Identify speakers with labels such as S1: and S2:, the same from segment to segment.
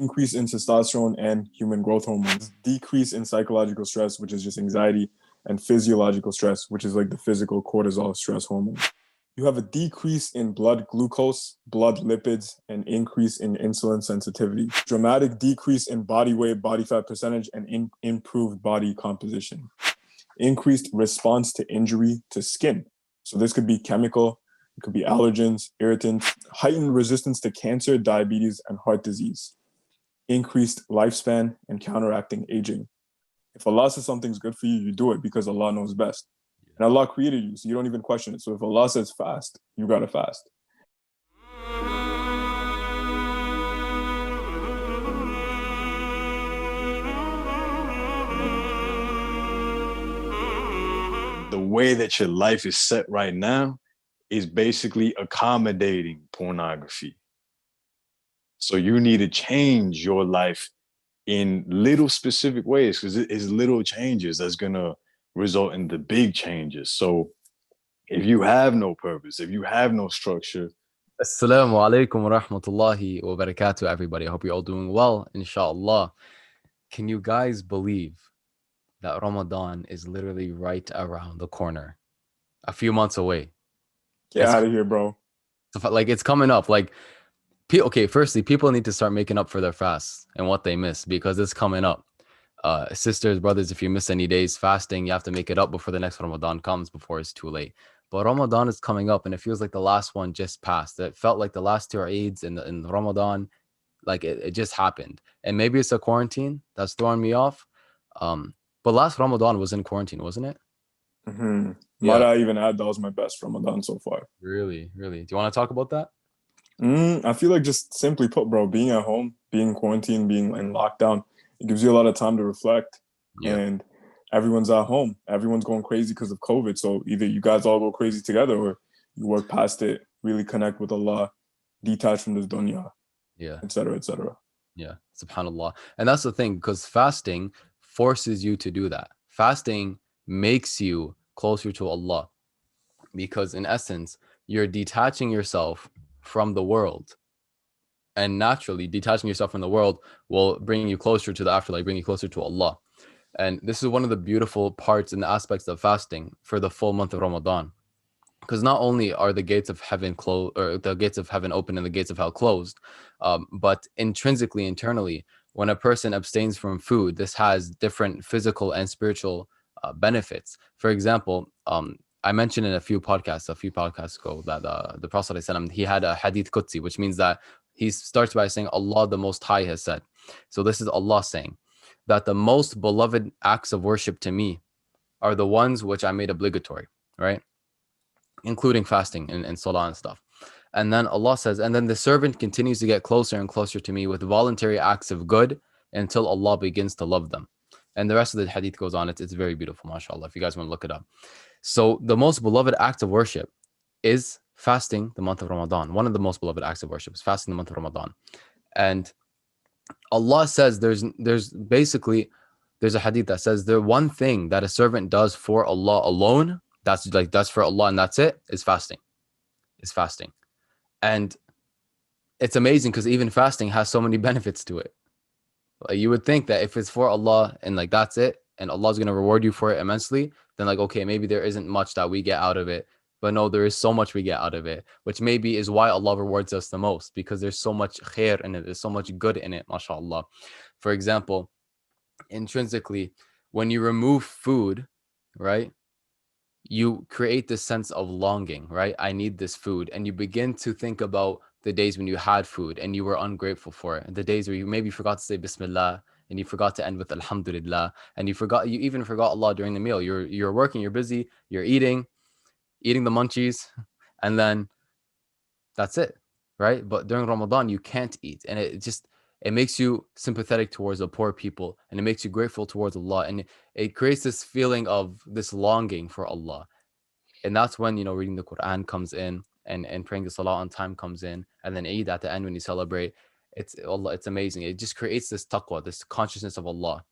S1: increase in testosterone and human growth hormones, decrease in psychological stress, which is just anxiety, and physiological stress, which is like the physical cortisol stress hormone. You have a decrease in blood glucose, blood lipids, and increase in insulin sensitivity. Dramatic decrease in body weight, body fat percentage, and improved body composition. Increased response to injury to skin. So this could be chemical, it could be allergens, irritants, heightened resistance to cancer, diabetes, and heart disease. Increased lifespan and counteracting aging. If Allah says something's good for you, you do it because Allah knows best. And Allah created you, so you don't even question it. So if Allah says fast, you gotta fast.
S2: The way that your life is set right now is basically accommodating pornography. So you need to change your life in little specific ways, because it's little changes that's gonna result in the big changes. So if you have no purpose, if you have no structure.
S3: Assalamu alaikum wa rahmatullahi wa barakatuh, everybody. I hope you're all doing well, inshallah. Can you guys believe that Ramadan is literally right around the corner, a few months away?
S1: Get out of here, bro.
S3: Like, it's coming up. Like, okay, firstly, people need to start making up for their fasts and what they miss, because it's coming up. Sisters, brothers, if you miss any days fasting, you have to make it up before the next Ramadan comes, before it's too late. But Ramadan is coming up, and it feels like the last one just passed. It felt like the last two Eids in Ramadan, like it just happened. And maybe it's a quarantine that's throwing me off. But last Ramadan was in quarantine, wasn't it?
S1: Mm-hmm. Yeah. Might I even add, that was my best Ramadan so far.
S3: Really? Do you want to talk about that?
S1: I feel like, just simply put, bro, being at home, being quarantined, being in lockdown, it gives you a lot of time to reflect. Yeah. And everyone's at home. Everyone's going crazy because of COVID. So either you guys all go crazy together, or you work past it, really connect with Allah, detach from this dunya, et cetera, et cetera.
S3: Yeah, subhanAllah. And that's the thing, because fasting forces you to do that. Fasting makes you closer to Allah, because in essence, you're detaching yourself from the world. And naturally, detaching yourself from the world will bring you closer to the afterlife, bring you closer to Allah. And this is one of the beautiful parts and aspects of fasting for the full month of Ramadan. Because not only are the gates of heaven closed, or the gates of heaven open and the gates of hell closed, but intrinsically, internally, when a person abstains from food, this has different physical and spiritual benefits. For example, I mentioned in a few podcasts ago that the Prophet ﷺ, he had a hadith Qudsi, which means that he starts by saying, Allah the Most High has said. So this is Allah saying that the most beloved acts of worship to me are the ones which I made obligatory, right? Including fasting and salah and stuff. And then Allah says, and then the servant continues to get closer and closer to me with voluntary acts of good until Allah begins to love them. And the rest of the hadith goes on. It's very beautiful, mashallah, if you guys want to look it up. So the most beloved act of worship is fasting the month of Ramadan. One of the most beloved acts of worship is fasting the month of Ramadan. And Allah says there's a hadith that says the one thing that a servant does for Allah alone, that's for Allah and that's it, is fasting. And it's amazing, because even fasting has so many benefits to it. Like, you would think that if it's for Allah and like that's it, and Allah's going to reward you for it immensely, then like, okay, maybe there isn't much that we get out of it. But no, there is so much we get out of it, which maybe is why Allah rewards us the most, because there's so much khair in it, there's so much good in it, mashallah. For example, intrinsically, when you remove food, right, you create this sense of longing, right? I need this food. And you begin to think about the days when you had food and you were ungrateful for it. The days where you maybe forgot to say Bismillah, and you forgot to end with Alhamdulillah, and you even forgot Allah during the meal. You're working, you're busy, you're eating the munchies, and then that's it, right? But during Ramadan, you can't eat. And it makes you sympathetic towards the poor people, and it makes you grateful towards Allah. And it creates this feeling of this longing for Allah. And that's when, reading the Quran comes in, and praying the salah on time comes in, and then Eid at the end when you celebrate. It's amazing. It just creates this taqwa, this consciousness of Allah.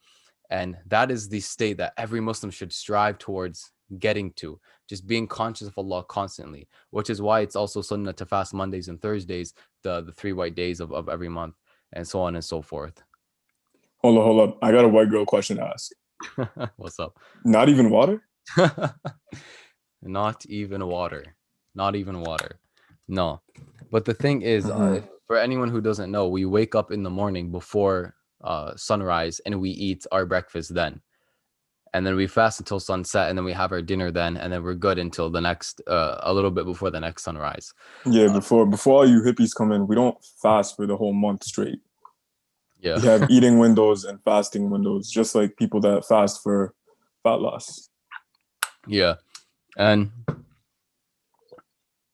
S3: And that is the state that every Muslim should strive towards getting to, just being conscious of Allah constantly, which is why it's also sunnah to fast Mondays and Thursdays, the 3 white days of every month. and so on and so forth.
S1: Hold up. I got a white girl question to ask.
S3: What's up?
S1: Not even water?
S3: Not even water. Not even water. No. But the thing is, for anyone who doesn't know, we wake up in the morning before sunrise and we eat our breakfast then. And then we fast until sunset, and then we have our dinner then, and then we're good until the next, a little bit before the next sunrise.
S1: Yeah, before all you hippies come in, we don't fast for the whole month straight.
S3: Yeah.
S1: We have eating windows and fasting windows, just like people that fast for fat loss.
S3: Yeah. And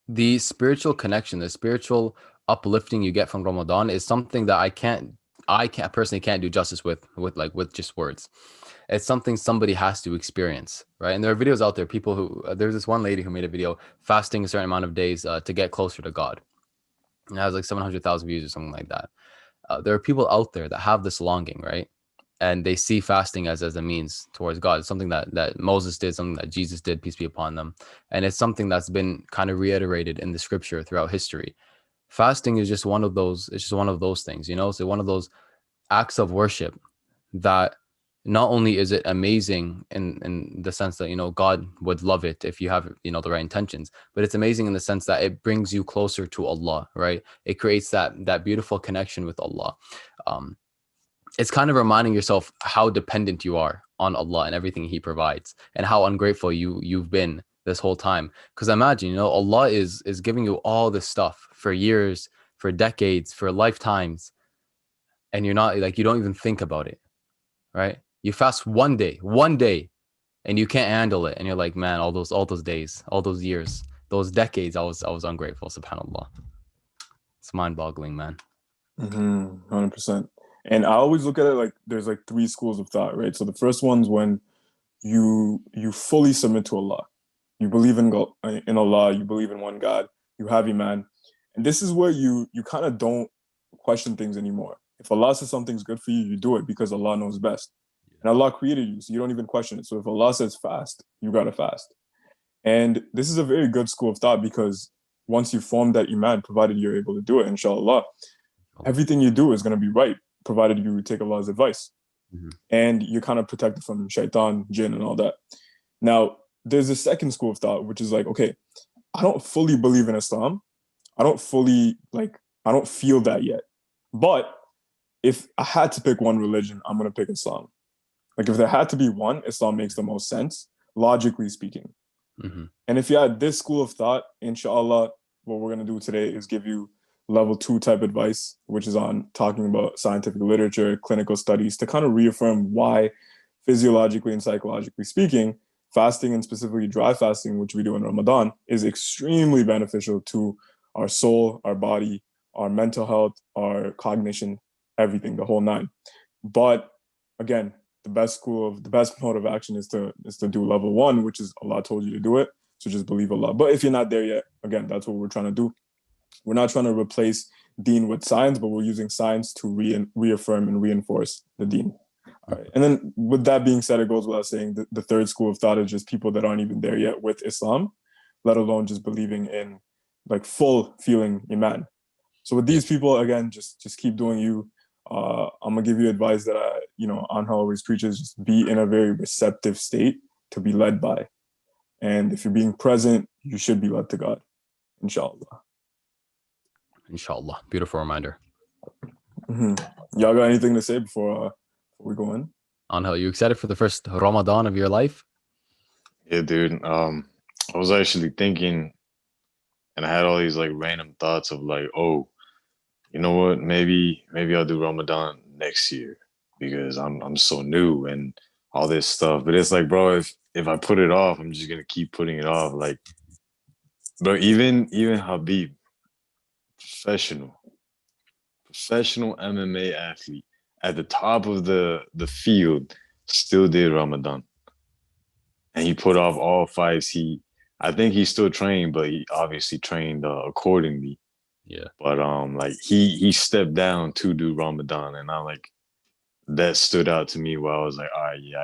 S3: the spiritual connection, the spiritual uplifting you get from Ramadan is something that I personally can't do justice with just words. It's something somebody has to experience, right? And there are videos out there, people who, there's this one lady who made a video fasting a certain amount of days to get closer to God. And it has like 700,000 views or something like that. There are people out there that have this longing, right? And they see fasting as a means towards God. It's something that Moses did, something that Jesus did, peace be upon them. And it's something that's been kind of reiterated in the scripture throughout history. Fasting is just one of those, it's just one of those things, you know? So one of those acts of worship that not only is it amazing in the sense that, you know, God would love it if you have, you know, the right intentions, but it's amazing in the sense that it brings you closer to Allah, right? It creates that beautiful connection with Allah. It's kind of reminding yourself how dependent you are on Allah and everything He provides, and how ungrateful you've been this whole time. Because imagine, you know, Allah is giving you all this stuff for years, for decades, for lifetimes, and you're not, like, you don't even think about it, right? You fast one day, and you can't handle it, and you're like, man, all those days, all those years, those decades, I was ungrateful. SubhanAllah. It's mind-boggling, man.
S1: 100%. And I always look at it like there's like three schools of thought, right? So the first one's when you fully submit to Allah. You believe in Allah, you believe in one God, you have Iman. And this is where you kind of don't question things anymore. If Allah says something's good for you, you do it because Allah knows best. And Allah created you, so you don't even question it. So if Allah says fast, you gotta fast. And this is a very good school of thought, because once you form that Iman, provided you're able to do it, inshallah, everything you do is going to be right, provided you take Allah's advice. And you're kind of protected from shaitan, jinn, and all that. Now, there's a second school of thought, which is like, okay, I don't fully believe in Islam. I don't feel that yet. But if I had to pick one religion, I'm going to pick Islam. Like, if there had to be one, Islam makes the most sense, logically speaking. And if you had this school of thought, inshallah, what we're going to do today is give you level 2 type advice, which is on talking about scientific literature, clinical studies, to kind of reaffirm why, physiologically and psychologically speaking, fasting, and specifically dry fasting, which we do in Ramadan, is extremely beneficial to our soul, our body, our mental health, our cognition, everything, the whole nine. But again, the best mode of action is to do level 1, which is Allah told you to do it. So just believe Allah. But if you're not there yet, again, that's what we're trying to do. We're not trying to replace deen with science, but we're using science to reaffirm and reinforce the deen. All right. And then with that being said, it goes without saying the third school of thought is just people that aren't even there yet with Islam, let alone just believing in like full feeling Iman. So with these people, again, just keep doing you. I'm gonna give you advice that Aanghel always preaches: just be in a very receptive state to be led by. And if you're being present, you should be led to God. Inshallah.
S3: Inshallah. Beautiful reminder.
S1: Y'all got anything to say before we go in?
S3: Aanghel, you excited for the first Ramadan of your life?
S2: Yeah, dude. I was actually thinking, and I had all these like random thoughts of like, oh, you know what? Maybe I'll do Ramadan next year because I'm so new and all this stuff. But it's like, bro, if I put it off, I'm just gonna keep putting it off. Like, bro, even Habib, professional MMA athlete at the top of the field, still did Ramadan, and he put off all fights. I think he still trained, but he obviously trained accordingly.
S3: Yeah.
S2: But like he stepped down to do Ramadan, and that stood out to me. Where I was like, all right, yeah,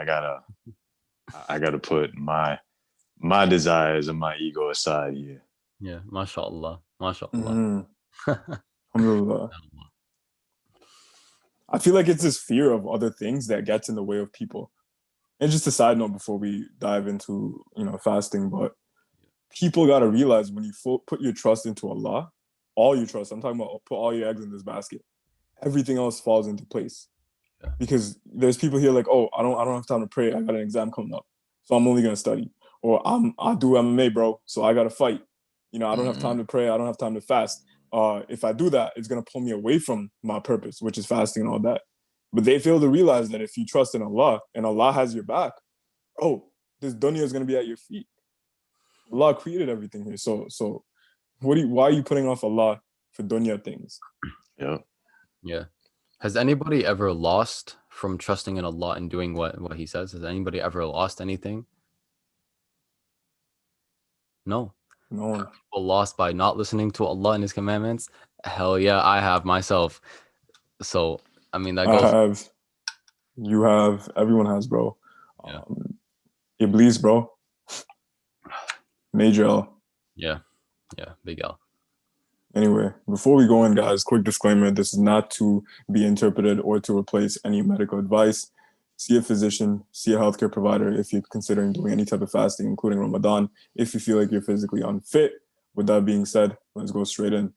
S2: I gotta put my desires and my ego aside here.
S3: Yeah, mashallah. Mashallah.
S1: Alhamdulillah. I feel like it's this fear of other things that gets in the way of people. And just a side note before we dive into, fasting, but people got to realize when you put your trust into Allah, all your trust, I'm talking about put all your eggs in this basket, everything else falls into place.
S3: Yeah.
S1: Because there's people here like, oh, I don't have time to pray. I got an exam coming up, so I'm only gonna study. Or I do MMA, bro, so I gotta fight. I don't have time to pray. I don't have time to fast. If I do that, it's gonna pull me away from my purpose, which is fasting and all that. But they fail to realize that if you trust in Allah and Allah has your back, oh, this dunya is gonna be at your feet. Allah created everything here. So why are you putting off Allah for dunya things?
S2: Yeah.
S3: Yeah. Has anybody ever lost from trusting in Allah and doing what he says? Has anybody ever lost anything? No.
S1: No.
S3: People lost by not listening to Allah and His commandments? Hell yeah, I have myself. So, I mean, that goes.
S1: I have. You have. Everyone has, bro.
S3: Yeah.
S1: Iblis, bro. Major L.
S3: Yeah. Big L.
S1: Anyway, before we go in, guys, quick disclaimer. This is not to be interpreted or to replace any medical advice. See a physician, see a healthcare provider if you're considering doing any type of fasting, including Ramadan, if you feel like you're physically unfit. With that being said, let's go straight in.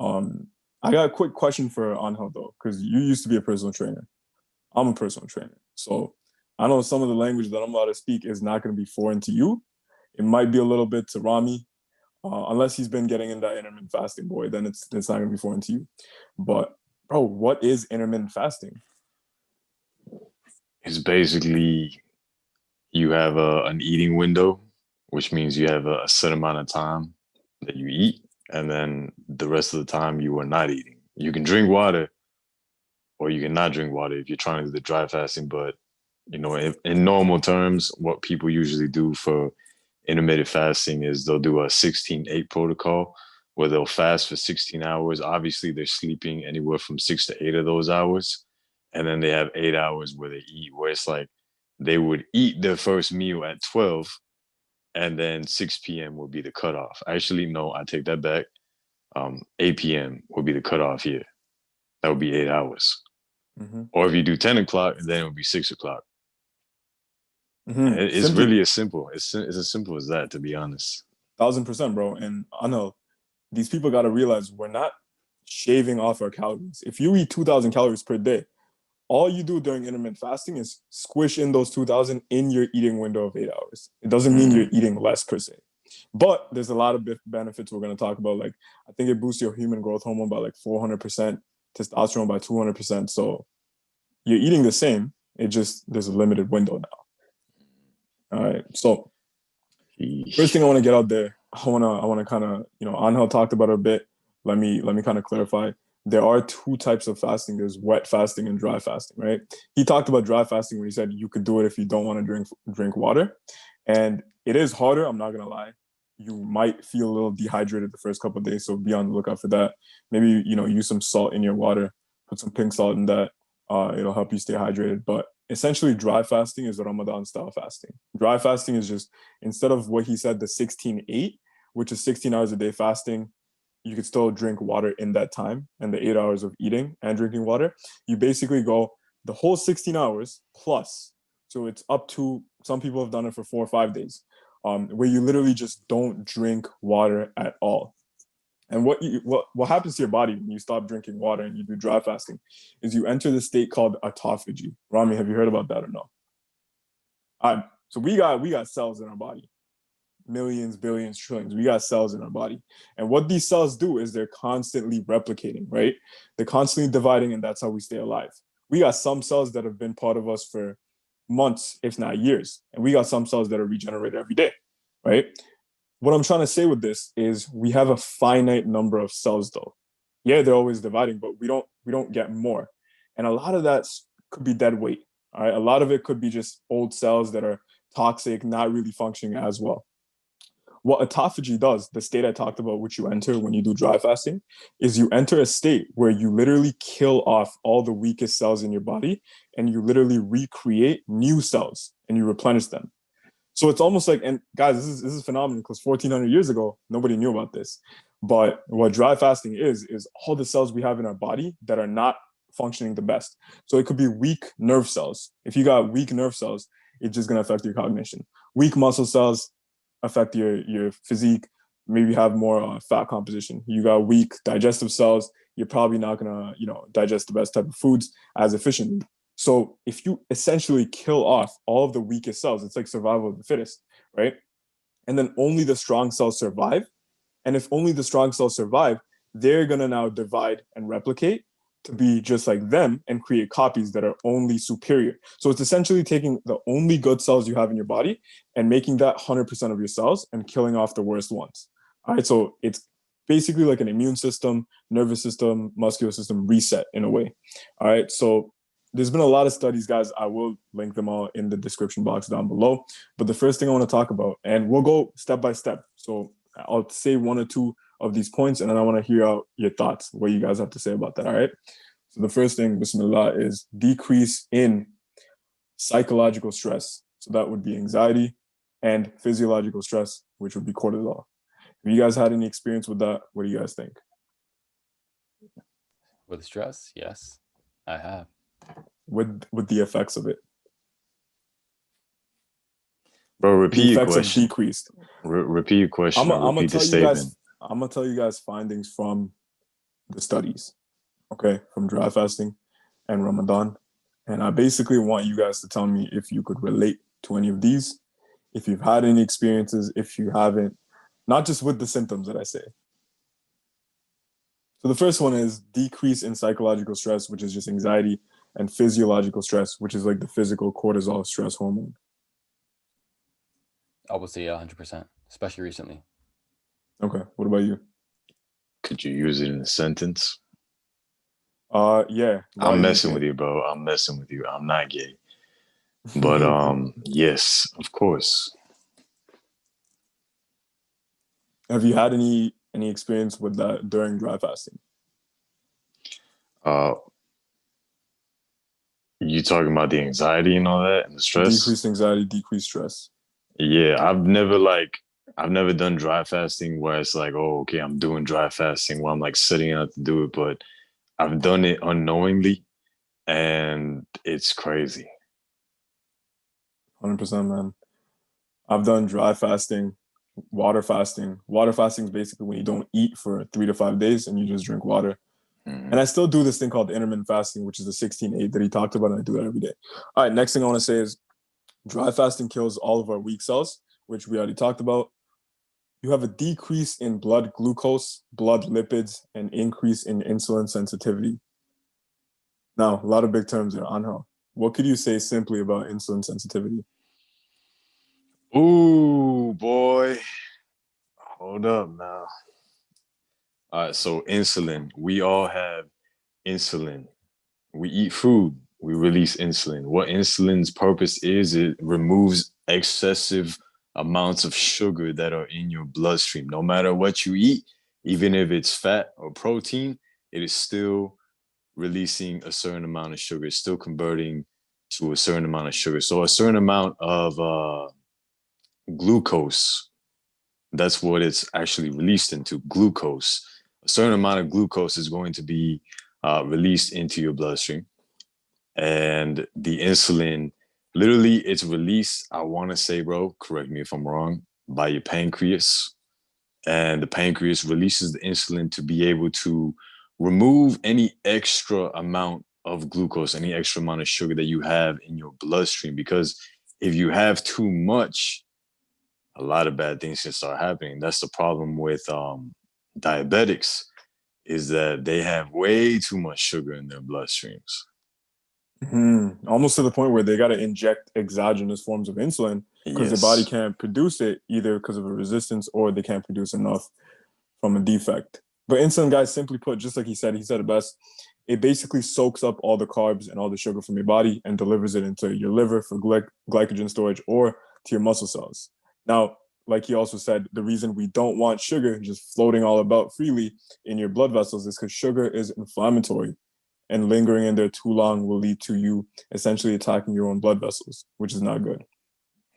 S1: I got a quick question for Angel, though, because you used to be a personal trainer. I'm a personal trainer. So I know some of the language that I'm about to speak is not going to be foreign to you. It might be a little bit to Rami. Unless he's been getting in that intermittent fasting, boy, then it's not going to be foreign to you. But, bro, what is intermittent fasting?
S2: It's basically you have an eating window, which means you have a set amount of time that you eat, and then the rest of the time you are not eating. You can drink water, or you can not drink water if you're trying to do the dry fasting. But, in normal terms, what people usually do for intermittent fasting is they'll do a 16-8 protocol where they'll fast for 16 hours. Obviously, they're sleeping anywhere from 6 to 8 of those hours. And then they have 8 hours where they eat, where it's like they would eat their first meal at 12 and then 6 p.m. would be the cutoff. Actually, no, I take that back. 8 p.m. would be the cutoff here. That would be 8 hours.
S1: Mm-hmm.
S2: Or if you do 10 o'clock, then it would be 6 o'clock.
S1: Mm-hmm.
S2: It's really as simple. It's as simple as that, to be honest.
S1: 1,000%, bro. And I know these people got to realize we're not shaving off our calories. If you eat 2,000 calories per day, all you do during intermittent fasting is squish in those 2,000 in your eating window of 8 hours. It doesn't mean you're eating less per se. But there's a lot of benefits we're going to talk about. Like, I think it boosts your human growth hormone by like 400%, testosterone by 200%. So you're eating the same. It just, there's a limited window now. All right. So first thing I want to get out there, I want to kind of, Angel talked about it a bit. Let me kind of clarify. There are two types of fasting. There's wet fasting and dry fasting, right? He talked about dry fasting where he said you could do it if you don't want to drink water. And it is harder, I'm not going to lie. You might feel a little dehydrated the first couple of days, so be on the lookout for that. Maybe, use some salt in your water, put some pink salt in that. It'll help you stay hydrated. But essentially, dry fasting is the Ramadan style fasting. Dry fasting is just, instead of what he said, the 16-8, which is 16 hours a day fasting, you could still drink water in that time and the 8 hours of eating and drinking water. You basically go the whole 16 hours plus. So it's up to, some people have done it for 4 or 5 days, where you literally just don't drink water at all. And what happens to your body when you stop drinking water and you do dry fasting is you enter the state called autophagy. Rami, have you heard about that or no? So we got cells in our body. Millions, billions, trillions. We got cells in our body. And what these cells do is they're constantly replicating, right? They're constantly dividing, and that's how we stay alive. We got some cells that have been part of us for months, if not years. And we got some cells that are regenerated every day, right? What I'm trying to say with this is we have a finite number of cells, though. Yeah, they're always dividing, but we don't get more. And a lot of that could be dead weight. All right. A lot of it could be just old cells that are toxic, not really functioning as well. What autophagy does, the state I talked about, which you enter when you do dry fasting, is you enter a state where you literally kill off all the weakest cells in your body and you literally recreate new cells and you replenish them. So it's almost like, and guys, this is phenomenal because 1,400 years ago, nobody knew about this. But what dry fasting is all the cells we have in our body that are not functioning the best. So it could be weak nerve cells. If you got weak nerve cells, it's just going to affect your cognition. Weak muscle cells affect your physique, maybe have more fat composition. You got weak digestive cells, you're probably not going to, digest the best type of foods as efficiently. So if you essentially kill off all of the weakest cells, it's like survival of the fittest, right? And then only the strong cells survive. And if only the strong cells survive, they're going to now divide and replicate to be just like them and create copies that are only superior. So it's essentially taking the only good cells you have in your body and making that 100% of your cells and killing off the worst ones. All right. So it's basically like an immune system, nervous system, muscular system reset in a way. All right. So there's been a lot of studies, guys. I will link them all in the description box down below. But the first thing I want to talk about, and we'll go step by step. So I'll say one or two of these points, and then I want to hear out your thoughts, what you guys have to say about that, all right? So the first thing, bismillah, is decrease in psychological stress. So that would be anxiety, and physiological stress, which would be cortisol. Have you guys had any experience with that? What do you guys think?
S3: With stress? Yes, I have.
S1: With the effects of it?
S2: Bro, repeat your
S1: effects
S2: question.
S1: Have decreased.
S2: Repeat your question.
S1: I'm
S2: repeat the statement.
S1: I'm gonna tell you guys findings from the studies, okay, from dry fasting and Ramadan, and I basically want you guys to tell me if you could relate to any of these, if you've had any experiences, if you haven't, not just with the symptoms that I say. So the first one is decrease in psychological stress, which is just anxiety, and physiological stress, which is like the physical cortisol stress hormone.
S3: I would say 100%, especially recently.
S1: Okay, what about you?
S2: Could you use it in a sentence?
S1: Yeah.
S2: I'm messing with you, bro. I'm messing with you. I'm not gay. But yes, of course.
S1: Have you had any experience with that during dry fasting?
S2: You talking about the anxiety and all that and the stress?
S1: Decreased anxiety, decreased stress.
S2: Yeah, I've never done dry fasting where it's like, oh, okay, I'm doing dry fasting where I'm like sitting out to do it, but I've done it unknowingly and it's crazy.
S1: 100%, man. I've done dry fasting, water fasting. Water fasting is basically when you don't eat for 3 to 5 days and you just drink water.
S2: Mm-hmm.
S1: And I still do this thing called intermittent fasting, which is the 16-8 that he talked about, and I do that every day. All right, next thing I want to say is dry fasting kills all of our weak cells, which we already talked about. You have a decrease in blood glucose, blood lipids, and increase in insulin sensitivity. Now, a lot of big terms there, Aanghel. What could you say simply about insulin sensitivity?
S2: Ooh, boy. Hold up now. All right, so insulin. We all have insulin. We eat food, we release insulin. What insulin's purpose is, it removes excessive amounts of sugar that are in your bloodstream. No matter what you eat, even if it's fat or protein, it is still releasing a certain amount of sugar. It's still converting to a certain amount of sugar. So a certain amount of glucose, that's what it's actually released into, glucose. A certain amount of glucose is going to be released into your bloodstream. And the insulin, literally, it's released, I want to say, bro, correct me if I'm wrong, by your pancreas. And the pancreas releases the insulin to be able to remove any extra amount of glucose, any extra amount of sugar that you have in your bloodstream. Because if you have too much, a lot of bad things can start happening. That's the problem with diabetics, is that they have way too much sugar in their bloodstreams.
S1: Almost to the point where they got to inject exogenous forms of insulin because their body can't produce it, either because of a resistance or they can't produce enough from a defect. But insulin, guys, simply put, just like he said it best, it basically soaks up all the carbs and all the sugar from your body and delivers it into your liver for glycogen storage or to your muscle cells. Now, like he also said, the reason we don't want sugar just floating all about freely in your blood vessels is because sugar is inflammatory, and lingering in there too long will lead to you essentially attacking your own blood vessels, which is not good.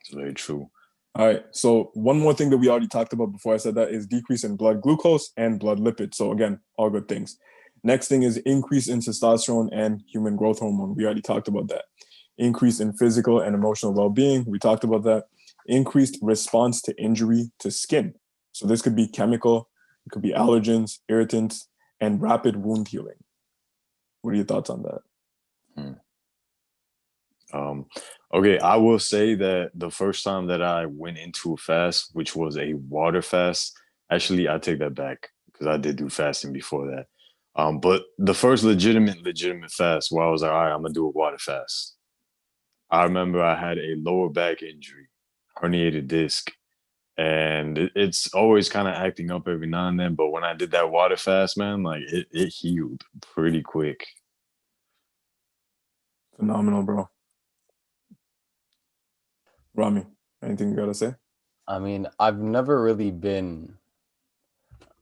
S2: It's very true.
S1: All right. So one more thing that we already talked about before I said that is decrease in blood glucose and blood lipids. So again, all good things. Next thing is increase in testosterone and human growth hormone. We already talked about that. Increase in physical and emotional well-being. We talked about that. Increased response to injury to skin. So this could be chemical, it could be allergens, irritants, and rapid wound healing. What are your thoughts on that?
S2: Okay, I will say that the first time that I went into a fast, which was a water fast, actually, I take that back because I did do fasting before that. But the first legitimate fast where I was like, all right, I'm gonna do a water fast. I remember I had a lower back injury, herniated disc, and it's always kind of acting up every now and then. But when I did that water fast, man, like it healed pretty quick.
S1: Phenomenal, bro. Rami, anything you gotta say?
S3: I mean, I've never really been,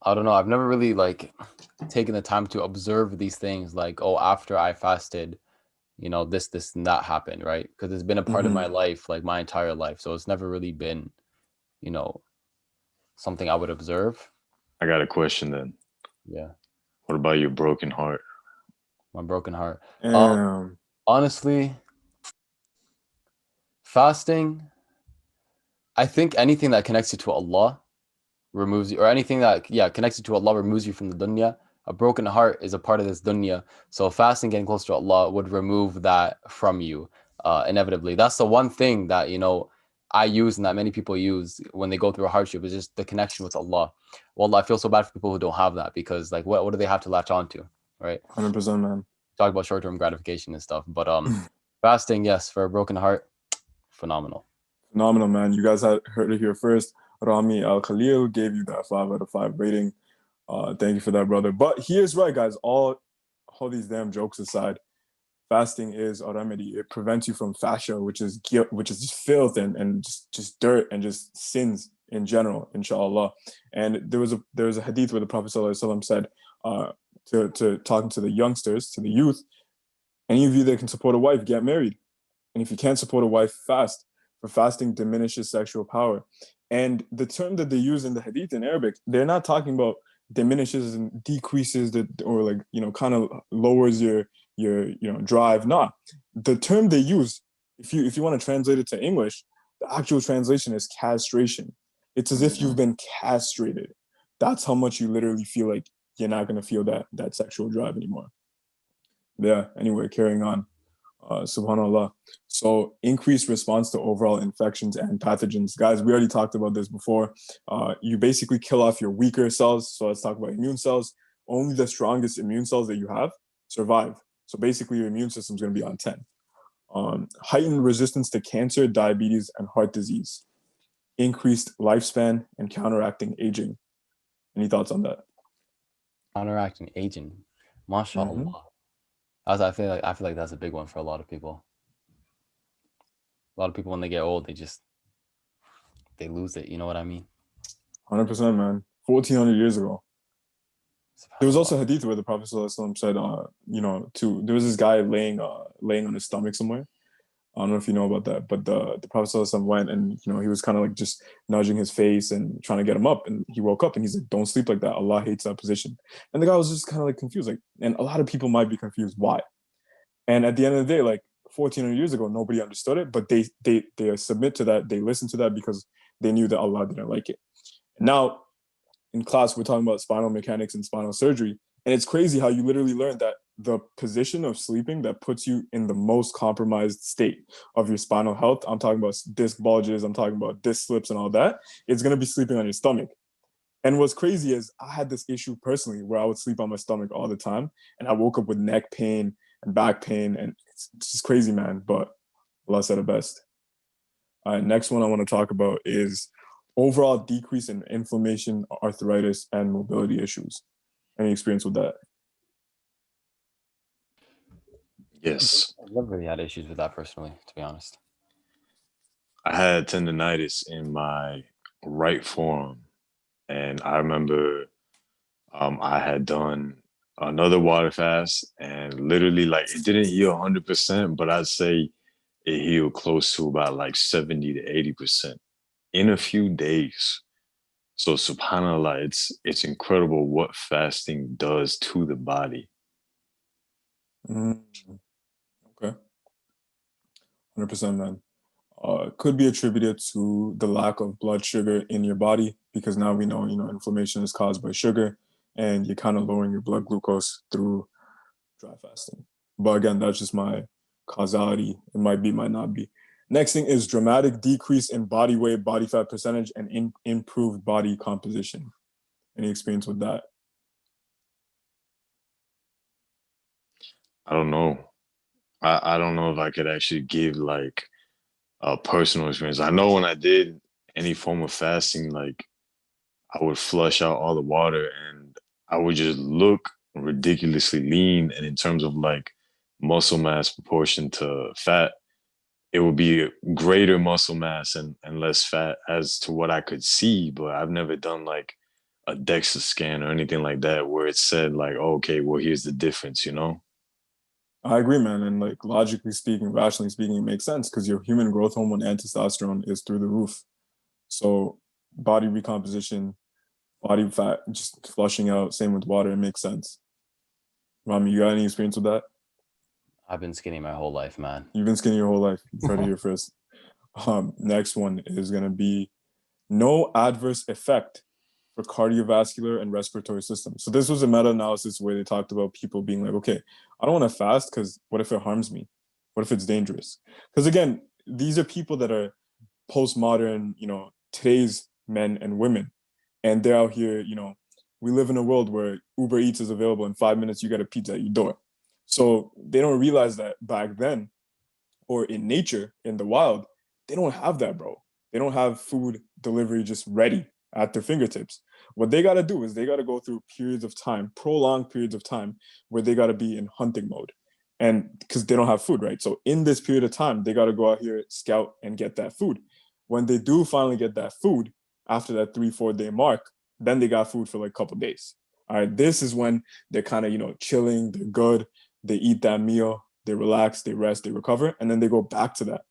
S3: I don't know, I've never really like taken the time to observe these things like, oh, after I fasted, you know, this and that happened, right? Because it's been a part of my life, like my entire life. So it's never really been, you know, something I would observe.
S2: I got a question then.
S3: Yeah.
S2: What about your broken heart?
S3: My broken heart.
S1: Um,
S3: Honestly, fasting, I think anything that connects you to Allah removes you, or anything that, yeah, connects you to Allah removes you from the dunya. A broken heart is a part of this dunya. So fasting, getting close to Allah, would remove that from you, inevitably. That's the one thing that, you know, I use and that many people use when they go through a hardship, is just the connection with Allah. Well, I feel so bad for people who don't have that, because like, what do they have to latch onto, right?
S1: 100%, man.
S3: Talk about short-term gratification and stuff, but fasting, yes, for a broken heart, phenomenal.
S1: Phenomenal, man. You guys had heard it here first. Rami Al Khalil gave you that 5 out of 5 rating. Thank you for that, brother. But here's right, guys. All these damn jokes aside, fasting is a remedy. It prevents you from fascia, which is guilt, which is just filth and just dirt and just sins in general, inshallah. And there was a hadith where the Prophet ﷺ said to talking to the youngsters, to the youth, any of you that can support a wife, get married. And if you can't support a wife, fast. For fasting diminishes sexual power. And the term that they use in the hadith in Arabic, they're not talking about diminishes and decreases that, or like, you know, kind of lowers your drive. Nah. The term they use, if you want to translate it to English, the actual translation is castration. It's as if you've been castrated. That's how much you literally feel like you're not gonna feel that sexual drive anymore. Yeah, anyway, carrying on. Subhanallah. So increased response to overall infections and pathogens. Guys, we already talked about this before. You basically kill off your weaker cells. So let's talk about immune cells. Only the strongest immune cells that you have survive. So basically your immune system is going to be on 10. Heightened resistance to cancer, diabetes, and heart disease. Increased lifespan and counteracting aging. Any thoughts on that?
S3: Counteracting aging, mashallah. I feel like that's a big one for a lot of people. A lot of people, when they get old, they lose it. You know what I mean?
S1: 100%, man. 1400 years ago. There was also a hadith where the Prophet ﷺ said, there was this guy laying on his stomach somewhere. I don't know if you know about that, but the Prophet ﷺ went and, he was kind of like just nudging his face and trying to get him up. And he woke up and he's like, don't sleep like that. Allah hates that position. And the guy was just kind of like confused. Like, and a lot of people might be confused. Why? And at the end of the day, like 1400 years ago, nobody understood it, but they submit to that. They listen to that because they knew that Allah didn't like it. Now, in class, we're talking about spinal mechanics and spinal surgery. And it's crazy how you literally learn that the position of sleeping that puts you in the most compromised state of your spinal health, I'm talking about disc bulges, I'm talking about disc slips and all that, it's going to be sleeping on your stomach. And what's crazy is I had this issue personally where I would sleep on my stomach all the time. And I woke up with neck pain and back pain. And it's just crazy, man. But Allah said it best. All right, next one I want to talk about is overall decrease in inflammation, arthritis, and mobility issues. Any experience with that?
S2: Yes.
S3: I've never really had issues with that personally, to be honest.
S2: I had tendonitis in my right forearm. And I remember I had done another water fast, and literally, like, it didn't heal 100%, but I'd say it healed close to about like 70 to 80% in a few days. So subhanallah, it's incredible what fasting does to the body.
S1: Mm, okay, 100%, man. Could be attributed to the lack of blood sugar in your body because now we know, inflammation is caused by sugar, and you're kind of lowering your blood glucose through dry fasting. But again, that's just my causality. It might be, might not be. Next thing is dramatic decrease in body weight, body fat percentage, and improved body composition. Any experience with that?
S2: I don't know. I don't know if I could actually give like a personal experience. I know when I did any form of fasting, like I would flush out all the water and I would just look ridiculously lean. And in terms of like muscle mass proportion to fat, it would be greater muscle mass and less fat as to what I could see. But I've never done like a DEXA scan or anything like that where it said like, oh, okay, well, here's the difference, you know?
S1: I agree, man. And like logically speaking, rationally speaking, it makes sense because your human growth hormone and testosterone is through the roof. So body recomposition, body fat just flushing out, same with water, it makes sense. Rami, you got any experience with that?
S3: I've been skinny my whole life, man.
S1: You've been skinny your whole life. You've heard it here first. Next one is gonna be no adverse effect for cardiovascular and respiratory system. So this was a meta-analysis where they talked about people being like, okay, I don't want to fast because what if it harms me? What if it's dangerous? Because again, these are people that are postmodern, today's men and women. And they're out here, we live in a world where Uber Eats is available in 5 minutes, you get a pizza at your door. So they don't realize that back then or in nature, in the wild, they don't have that, bro. They don't have food delivery just ready at their fingertips. What they got to do is they got to go through periods of time, prolonged periods of time, where they got to be in hunting mode. And because they don't have food, right? So in this period of time, they got to go out here, scout, and get that food. When they do finally get that food after that 3-4 day mark, then they got food for like a couple days. All right, this is when they're kind of, chilling, they're good, they eat that meal, they relax, they rest, they recover, and then they go back to that.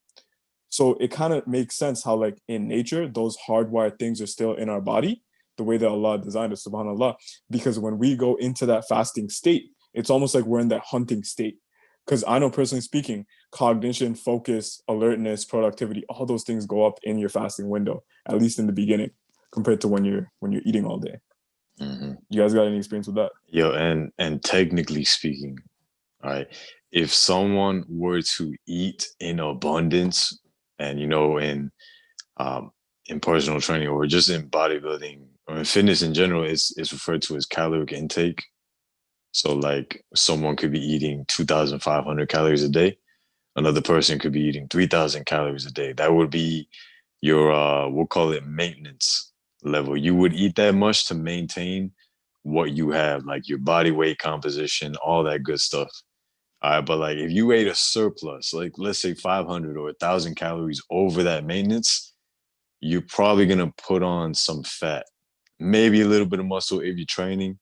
S1: So it kind of makes sense how, like in nature, those hardwired things are still in our body, the way that Allah designed us, subhanAllah. Because when we go into that fasting state, it's almost like we're in that hunting state. Because I know personally speaking, cognition, focus, alertness, productivity, all those things go up in your fasting window, at least in the beginning, compared to when you're eating all day.
S2: Mm-hmm.
S1: You guys got any experience with that?
S2: Yo, and technically speaking, all right, if someone were to eat in abundance and um in personal training or just in bodybuilding or in fitness in general, it's referred to as caloric intake. So like someone could be eating 2,500 calories a day. Another person could be eating 3,000 calories a day. That would be your we'll call it maintenance level. You would eat that much to maintain what you have, like your body weight composition, all that good stuff. All right, but like if you ate a surplus, like let's say 500 or 1,000 calories over that maintenance, you're probably gonna put on some fat, maybe a little bit of muscle if you're training,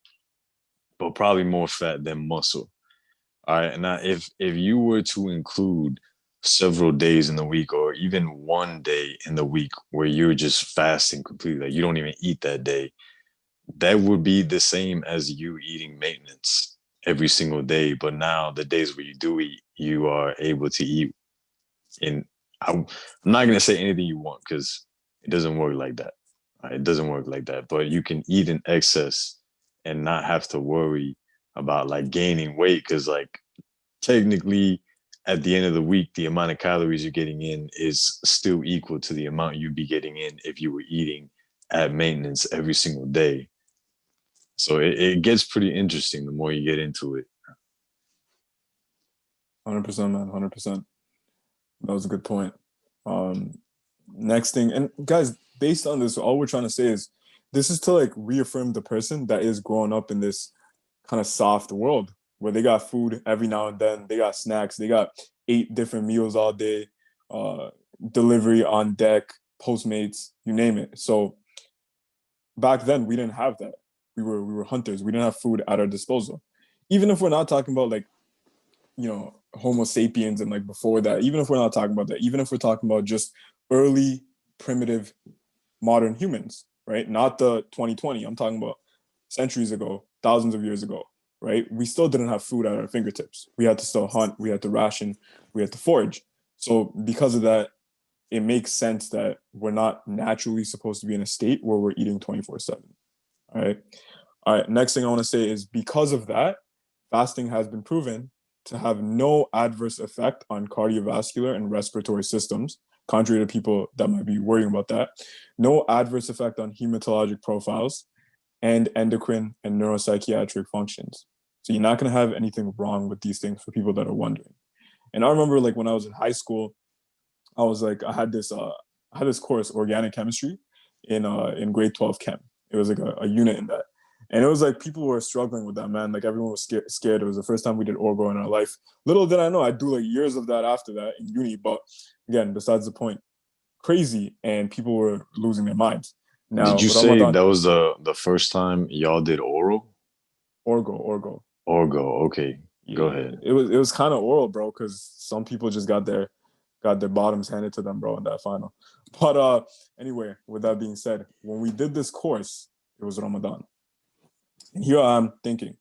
S2: but probably more fat than muscle. All right. Now, if you were to include several days in the week or even one day in the week where you're just fasting completely, like you don't even eat that day, that would be the same as you eating maintenance every single day. But now the days where you do eat, you are able to eat in I'm not gonna say anything you want because it doesn't work like that. It doesn't work like that. But you can eat in excess and not have to worry about like gaining weight because like technically at the end of the week the amount of calories you're getting in is still equal to the amount you'd be getting in if you were eating at maintenance every single day. So it gets pretty interesting the more you get into it.
S1: 100%, man, 100%. That was a good point. Um, Next thing, and guys, based on this, all we're trying to say is this is to like reaffirm the person that is growing up in this kind of soft world where they got food every now and then, they got snacks, they got 8 different meals all day, uh, delivery on deck, Postmates, you name it. So back then we didn't have that. We were hunters. We didn't have food at our disposal. Even if we're not talking about like Homo sapiens and like before that, even if we're not talking about that, even if we're talking about just early primitive modern humans, right? Not the 2020. I'm talking about centuries ago, thousands of years ago. right? We still didn't have food at our fingertips. We had to still hunt, we had to ration, we had to forage. So because of that, it makes sense that we're not naturally supposed to be in a state where we're eating 24/7. All right. All right. Next thing I want to say is because of that, fasting has been proven to have no adverse effect on cardiovascular and respiratory systems, contrary to people that might be worrying about that. No adverse effect on hematologic profiles and endocrine and neuropsychiatric functions. So you're not going to have anything wrong with these things for people that are wondering. And I remember like when I was in high school, I had this course, organic chemistry, in grade 12 chem. It was like a unit in that. And it was like people were struggling with that, man. Like everyone was scared. It was the first time we did orgo in our life. Little did I know I'd do like years of that after that in uni. But again, besides the point, crazy, and people were losing their minds.
S2: Did
S1: Now,
S2: you say
S1: Ramadan,
S2: that was the first time y'all did oral?
S1: orgo.
S2: Orgo, okay. Go ahead.
S1: It was kind of oral, bro, because some people just got their bottoms handed to them, bro, in that final. But anyway, with that being said, when we did this course, it was Ramadan. And here I'm thinking,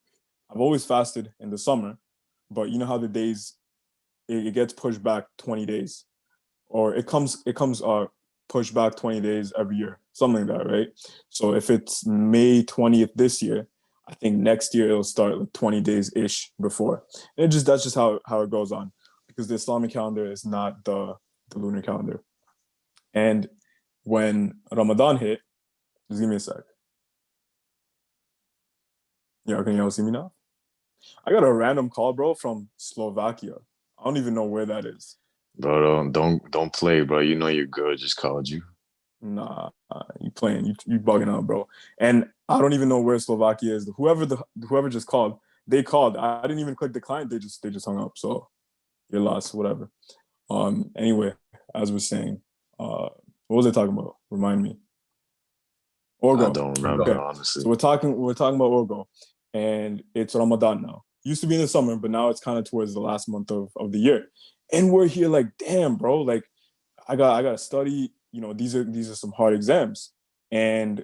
S1: I've always fasted in the summer, but you know how the days it gets pushed back 20 days, or it comes pushed back 20 days every year, something like that, right? So if it's May 20th this year, I think next year it'll start like 20 days ish before. And that's just how it goes on, because the Islamic calendar is not the lunar calendar. And when Ramadan hit, just give me a sec. Yeah, can y'all see me now? I got a random call, bro, from Slovakia. I don't even know where that is.
S2: Bro, don't play, bro. You know your girl just called you.
S1: Nah, you playing, you bugging out, bro. And I don't even know where Slovakia is. Whoever just called, they called. I didn't even click decline. They just hung up. So you're lost, whatever. Anyway, as we're saying, what was I talking about? Remind me.
S2: I
S1: Orgo.
S2: don't remember,
S1: Okay.
S2: honestly.
S1: So we're talking about Orgo, and it's Ramadan now. Used to be in the summer, but now it's kind of towards the last month of the year. And we're here like, damn, bro, like I gotta study, these are some hard exams. And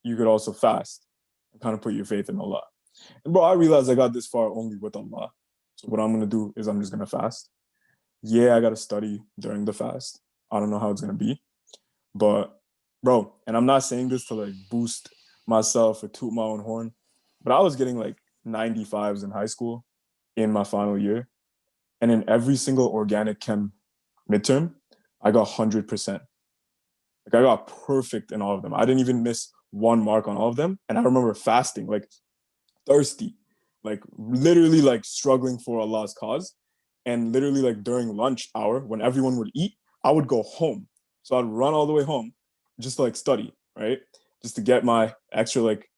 S1: you could also fast and kind of put your faith in Allah. And bro, I realized I got this far only with Allah. So what I'm gonna do is I'm just gonna fast. Yeah, I gotta study during the fast. I don't know how it's gonna be. But bro, and I'm not saying this to like boost myself or toot my own horn, but I was getting like 95s in high school in my final year. And in every single organic chem midterm, I got 100%. Like I got perfect in all of them. I didn't even miss one mark on all of them. And I remember fasting, like thirsty, like literally like struggling for Allah's cause. And literally like during lunch hour, when everyone would eat, I would go home. So I'd run all the way home just to like study, right? Just to get my extra like,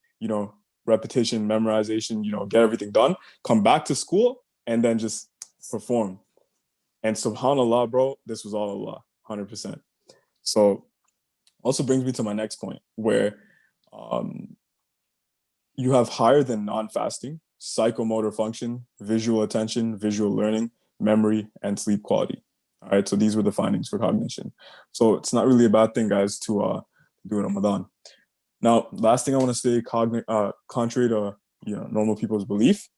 S1: repetition, memorization, get everything done, come back to school and then just perform. And subhanAllah, bro, this was all Allah, 100%. So also brings me to my next point where um, you have higher than non-fasting psychomotor function, visual attention, visual learning, memory, and sleep quality. All right, so these were the findings for cognition. So it's not really a bad thing, guys, to do Ramadan. Now, last thing I want to say, contrary to normal people's belief,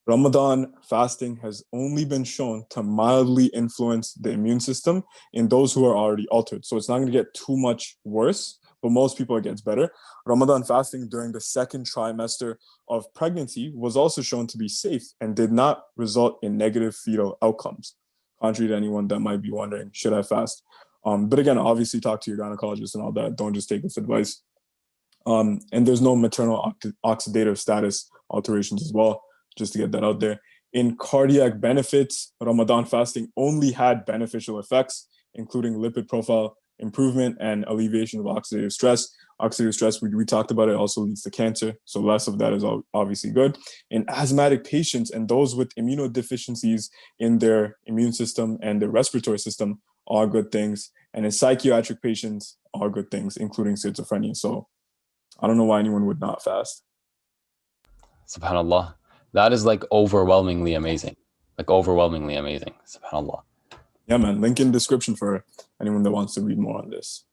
S1: Ramadan fasting has only been shown to mildly influence the immune system in those who are already altered. So it's not going to get too much worse, but most people it gets better. Ramadan fasting during the second trimester of pregnancy was also shown to be safe and did not result in negative fetal outcomes, contrary to anyone that might be wondering, should I fast? But again, obviously talk to your gynecologist and all that. Don't just take this advice. And there's no maternal oxidative status alterations as well, just to get that out there. In cardiac benefits, Ramadan fasting only had beneficial effects, including lipid profile improvement and alleviation of oxidative stress. Oxidative stress, we talked about it, also leads to cancer, so less of that is obviously good. In asthmatic patients and those with immunodeficiencies in their immune system and their respiratory system, are good things. And in psychiatric patients, are good things, including schizophrenia. So I don't know why anyone would not fast.
S3: SubhanAllah. That is like overwhelmingly amazing. Like overwhelmingly amazing. SubhanAllah.
S1: Yeah, man. Link in description for anyone that wants to read more on this.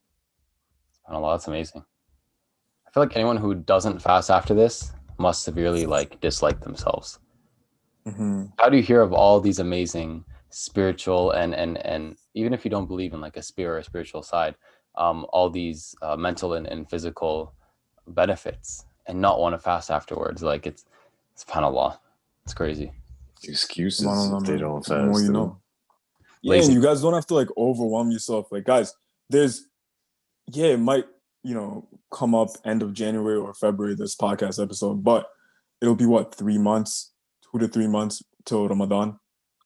S3: SubhanAllah, that's amazing. I feel like anyone who doesn't fast after this must severely like dislike themselves.
S1: Mm-hmm.
S3: How do you hear of all these amazing spiritual and even if you don't believe in like a spirit or spiritual side, all these mental and physical benefits and not want to fast afterwards? Like it's subhanallah. It's crazy.
S2: Excuses if they don't
S1: The more
S2: fast.
S1: you know. Yeah,
S3: Lazy.
S1: and you guys don't have to like overwhelm yourself. Like, guys, it might, come up end of January or February, this podcast episode, but it'll be what, 3 months, 2 to 3 months till Ramadan.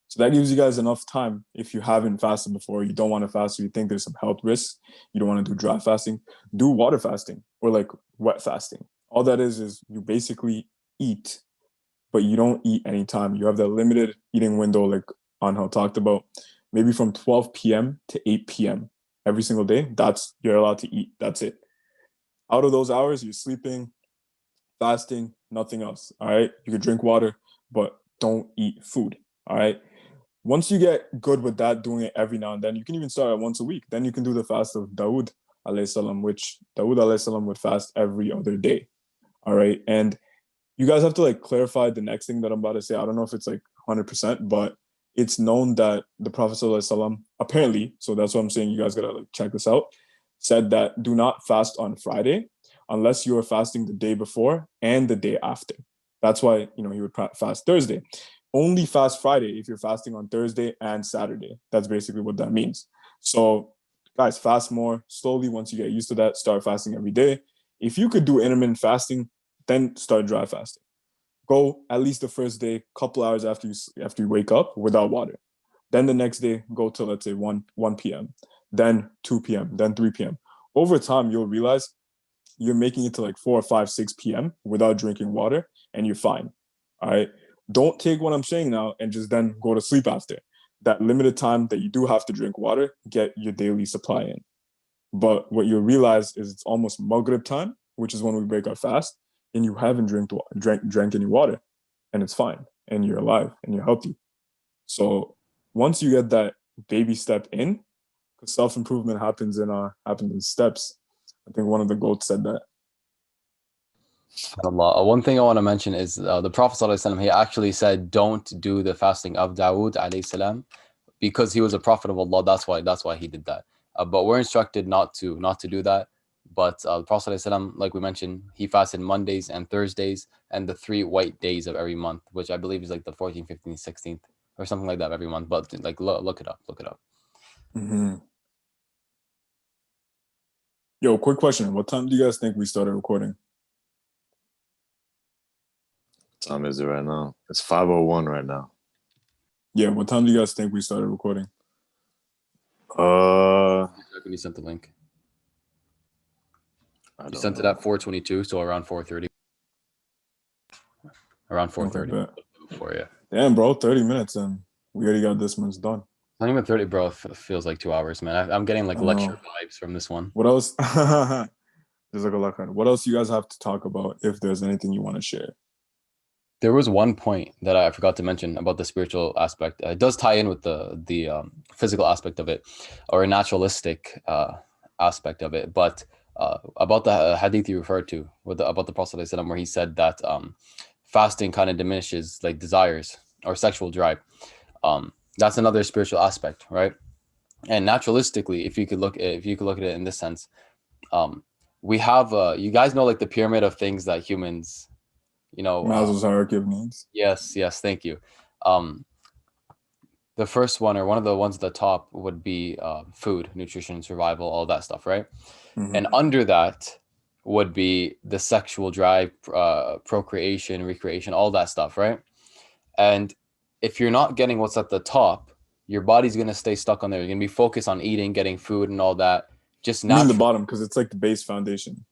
S1: So that gives you guys enough time. If you haven't fasted before, you don't want to fast, or you think there's some health risks, you don't want to do dry fasting, do water fasting or like wet fasting. All that is you basically eat, but you don't eat anytime. You have that limited eating window, like Angel talked about, maybe from 12 p.m. to 8 p.m. every single day. You're allowed to eat. That's it. Out of those hours, you're sleeping, fasting, nothing else. All right. You could drink water, but don't eat food. All right. Once you get good with that, doing it every now and then, you can even start at once a week. Then you can do the fast of Dawood alayhi salam, which Dawood alayhi salam would fast every other day. All right. And you guys have to like clarify the next thing that I'm about to say. I don't know if it's like 100%, but it's known that the Prophet sallallahu alaihi wasallam, apparently, so that's what I'm saying, you guys gotta like check this out, said that do not fast on Friday unless you are fasting the day before and the day after. That's why, he would fast Thursday. Only fast Friday if you're fasting on Thursday and Saturday. That's basically what that means. So guys, fast more slowly. Once you get used to that, start fasting every day. If you could do intermittent fasting, then start dry fasting. Go at least the first day, couple hours after you wake up without water. Then the next day, go till let's say 1 p.m., then 2 p.m., then 3 p.m. Over time, you'll realize you're making it to like 4 or 5, 6 p.m. without drinking water, and you're fine. All right. Don't take what I'm saying now and just then go to sleep after. That limited time that you do have to drink water, get your daily supply in. But what you'll realize is it's almost Maghrib time, which is when we break our fast, and you haven't drank any water, and it's fine, and you're alive, and you're healthy. So once you get that baby step in, because self-improvement happens in steps. I think one of the goats said that.
S3: Allah. One thing I want to mention is the Prophet ﷺ, he actually said, don't do the fasting of Dawood alayhi salam, because he was a prophet of Allah. That's why he did that. But we're instructed not to do that. But the Prophet ﷺ, like we mentioned, he fasted Mondays and Thursdays and the 3 white days of every month, which I believe is like the 14th, 15th, 16th or something like that every month. But like look it up.
S1: Mm-hmm. Yo, quick question. What time do you guys think we started recording?
S2: What time is it right now? It's 5:01 right now.
S1: Yeah, what time do you guys think we started recording?
S3: When you sent the link. You sent
S2: know.
S3: it at 4:22, so around 4:30. Around 4:30.
S1: Okay, damn, bro, 30 minutes and we already got this much done.
S3: Not even 30, bro. It feels like 2 hours, man. I'm getting like lecture vibes from this one.
S1: What else? What else you guys have to talk about if there's anything you want to share?
S3: There was one point that I forgot to mention about the spiritual aspect. It does tie in with the physical aspect of it, or a naturalistic aspect of it. But about the hadith you referred to, about the Prophet ﷺ, where he said that fasting kind of diminishes like desires or sexual drive. That's another spiritual aspect, right? And naturalistically, if you could look at it in this sense, we have you guys know like the pyramid of things that humans,
S1: Maslow's hierarchy of needs.
S3: Yes, thank you. The first one, or one of the ones at the top, would be food, nutrition, survival, all that stuff, right?
S1: Mm-hmm.
S3: And under that would be the sexual drive, procreation, recreation, all that stuff, right? And if you're not getting what's at the top, your body's going to stay stuck on there. You're going to be focused on eating, getting food and all that. Just
S1: naturally. I mean the bottom, because it's like the base foundation.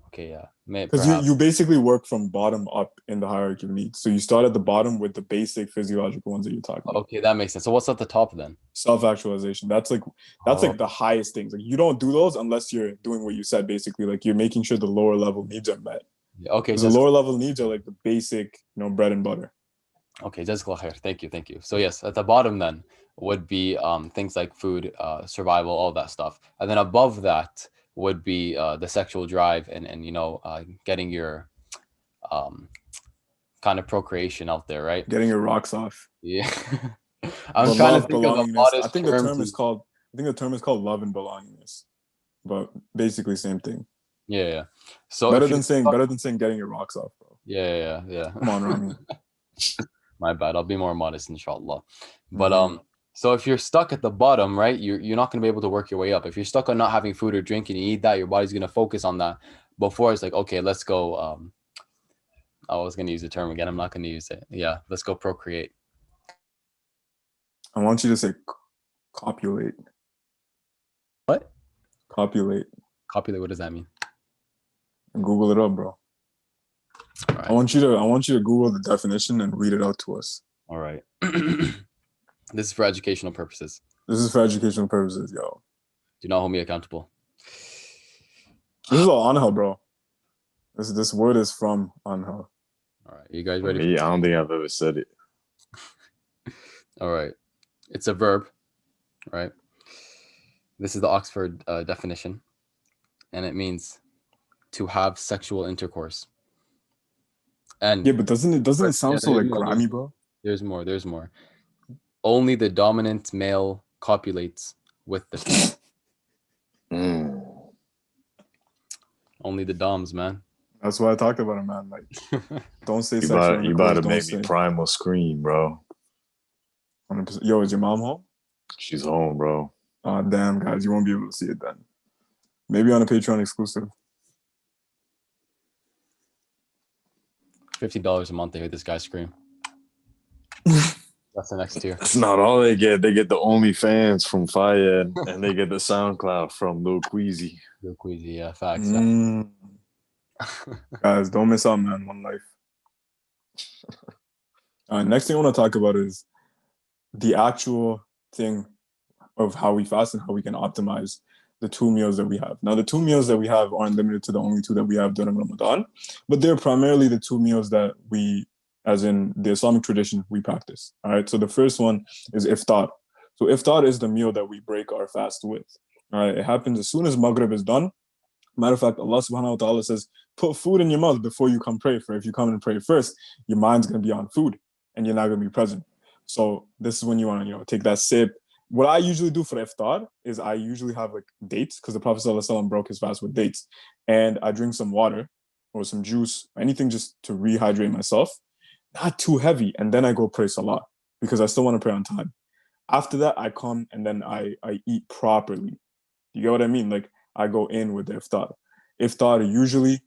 S3: Okay, yeah.
S1: Because you basically work from bottom up in the hierarchy of needs. So you start at the bottom with the basic physiological ones that you're talking about.
S3: Okay, that makes sense. So what's at the top then?
S1: Self-actualization. That's like the highest things. Like you don't do those unless you're doing what you said, basically. Like you're making sure the lower level needs are met.
S3: Yeah, okay.
S1: The lower level needs are like the basic, bread and butter.
S3: Okay, jazakallah khair. Thank you. So yes, at the bottom then would be things like food, survival, all that stuff. And then above that would be the sexual drive and getting your kind of procreation out there, right?
S1: Getting your rocks off.
S3: Yeah. I'm
S1: But
S3: trying to
S1: love,
S3: think of a
S1: belongingness. I
S3: modest
S1: think the
S3: term
S1: term
S3: to.
S1: is called. I think the term is called love and belongingness. But basically, same thing.
S3: Yeah. So if you're
S1: Better than saying getting your rocks off, bro.
S3: yeah.
S1: Come on, Rami.
S3: My bad. I'll be more modest, inshallah. But so if you're stuck at the bottom, right, you're not gonna be able to work your way up. If you're stuck on not having food or drink and you eat that, your body's gonna focus on that. Before it's like, okay, let's go. I was gonna use the term again. I'm not gonna use it. Yeah, let's go procreate.
S1: I want you to say copulate.
S3: What?
S1: Copulate.
S3: Copulate. What does that mean?
S1: Google it up, bro.
S3: All right.
S1: I want you to Google the definition and read it out to us.
S3: All right. This is for educational purposes.
S1: This is for educational purposes, yo.
S3: Do not hold me accountable.
S1: This is all Anghel, bro. This word is from Anghel.
S3: All right. You guys ready?
S2: Me, I don't think I've ever said it.
S3: All right. It's a verb, right? This is the Oxford definition, and it means to have sexual intercourse. And
S1: yeah, but doesn't it sound so like grimy, bro?
S3: There's more. Only the dominant male copulates with the female. Only the doms, man.
S1: That's why I talked about it, man. Like, don't say
S2: you about to make me primal scream, bro.
S1: 100%. Yo, is your mom home?
S2: She's home, bro.
S1: Oh, damn, guys, you won't be able to see it then. Maybe on a Patreon exclusive.
S3: $50 a month to hear this guy scream. That's the next tier.
S2: That's not all they get. They get the OnlyFans from Faiyad, and they get the SoundCloud from Lil Queasy.
S3: Lil Queasy, yeah, facts.
S1: Guys, don't miss out, man. One life. All right, next thing I want to talk about is the actual thing of how we fast and how we can optimize the 2 meals that we have. Now, the 2 meals that we have aren't limited to the only 2 that we have during Ramadan, but they're primarily the 2 meals that we, as in the Islamic tradition, we practice. All right, so the first one is iftar. So iftar is the meal that we break our fast with. All right, it happens as soon as Maghrib is done. Matter of fact, Allah subhanahu wa ta'ala says, put food in your mouth before you come pray. For if you come and pray first, your mind's going to be on food and you're not going to be present. So this is when you want to, take that sip. What I usually do for iftar is I usually have like dates, because the Prophet ﷺ broke his fast with dates. And I drink some water or some juice, anything just to rehydrate myself, not too heavy. And then I go pray salah because I still want to pray on time. After that, I come and then I eat properly. You get what I mean? Like, I go in with the iftar. Iftar, usually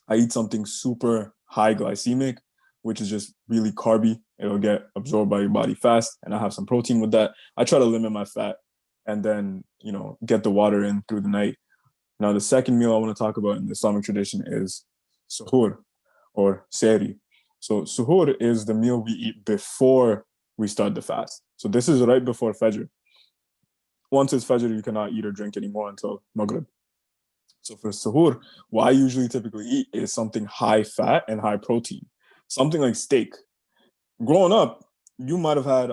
S1: I eat something super high glycemic, which is just really carby. It'll get absorbed by your body fast, and I have some protein with that. I try to limit my fat and then, get the water in through the night. Now, the second meal I want to talk about in the Islamic tradition is suhoor or sehri. So suhoor is the meal we eat before we start the fast. So this is right before Fajr. Once it's Fajr, you cannot eat or drink anymore until Maghrib. So for suhoor, what I usually typically eat is something high fat and high protein. Something like steak. Growing up, you might have had,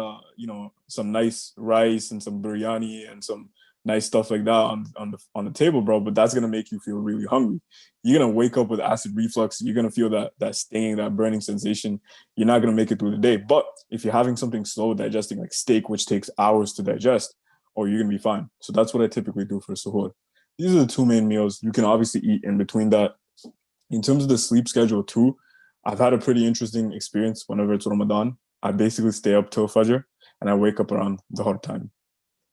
S1: some nice rice and some biryani and some nice stuff like that on the table, bro. But that's gonna make you feel really hungry. You're gonna wake up with acid reflux. You're gonna feel that stinging, that burning sensation. You're not gonna make it through the day. But if you're having something slow digesting, like steak, which takes hours to digest, you're gonna be fine. So that's what I typically do for suhoor. These are the 2 main meals. You can obviously eat in between that. In terms of the sleep schedule too, I've had a pretty interesting experience whenever it's Ramadan. I basically stay up till Fajr and I wake up around the hard time,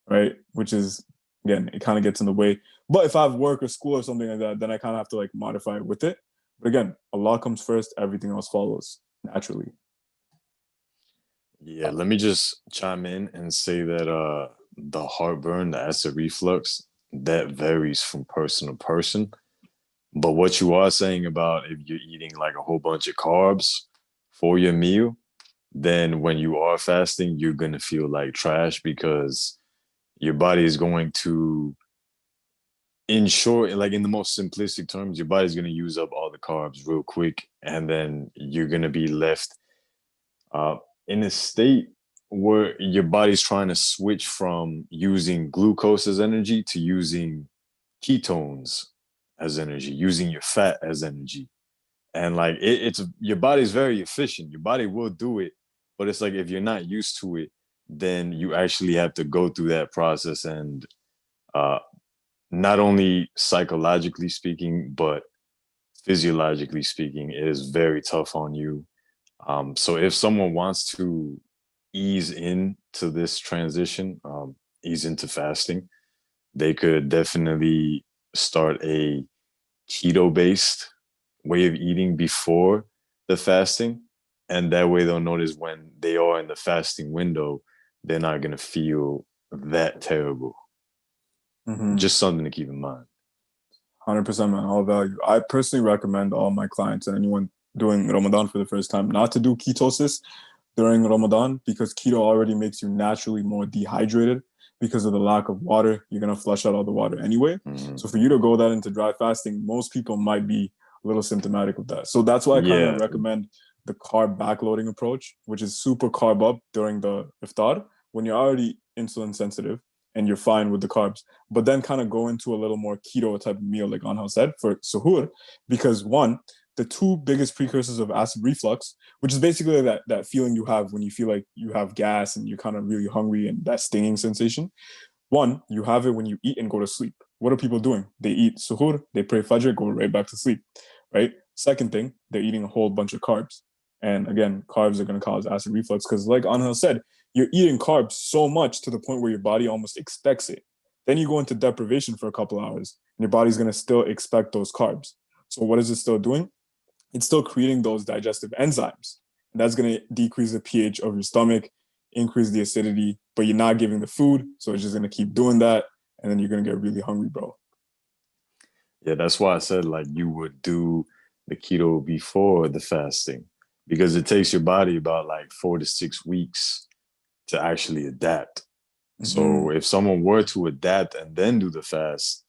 S1: right? Which is, again, it kind of gets in the way. But if I have work or school or something like that, then I kind of have to like modify it with it. But again, Allah comes first, everything else follows naturally.
S2: Yeah, let me just chime in and say that the heartburn, the acid reflux, that varies from person to person. But what you are saying about if you're eating like a whole bunch of carbs for your meal, then when you are fasting, you're going to feel like trash because your body is going to, in short, like in the most simplistic terms, your body's going to use up all the carbs real quick. And then you're going to be left in a state where your body's trying to switch from using glucose as energy to using ketones as energy, using your fat as energy. And like it's your body's very efficient. Your body will do it, but it's like if you're not used to it, then you actually have to go through that process. And uh, not only psychologically speaking, but physiologically speaking, it is very tough on you. So if someone wants to ease into this transition, ease into fasting, they could definitely start a keto based way of eating before the fasting. And that way they'll notice when they are in the fasting window, they're not going to feel that terrible. Just something to keep in mind.
S1: 100%, man. All value. I personally recommend all my clients and anyone doing Ramadan for the first time not to do ketosis during Ramadan, because keto already makes you naturally more dehydrated because of the lack of water. You're going to flush out all the water anyway. So for you to go that into dry fasting, most people might be a little symptomatic with that. So that's why I kind of recommend the carb backloading approach, which is super carb up during the iftar when you're already insulin sensitive and you're fine with the carbs, but then kind of go into a little more keto type of meal, like Anghel said, for suhoor, because one, the two biggest precursors of acid reflux, which is basically that feeling you have when you feel like you have gas and you're kind of really hungry and that stinging sensation. One, you have it when you eat and go to sleep. What are people doing? They eat suhoor, they pray fajr, go right back to sleep, right? Second thing, they're eating a whole bunch of carbs. And again, carbs are going to cause acid reflux because, like Anghel said, you're eating carbs so much to the point where your body almost expects it. Then you go into deprivation for a couple hours, and your body's going to still expect those carbs. So what is it still doing? It's still creating those digestive enzymes. And that's going to decrease the pH of your stomach, increase the acidity, but you're not giving the food. So it's just going to keep doing that. And then you're going to get really hungry, bro.
S2: Yeah, that's why I said like you would do the keto before the fasting, because it takes your body about like 4 to 6 weeks to actually adapt. So if someone were to adapt and then do the fast,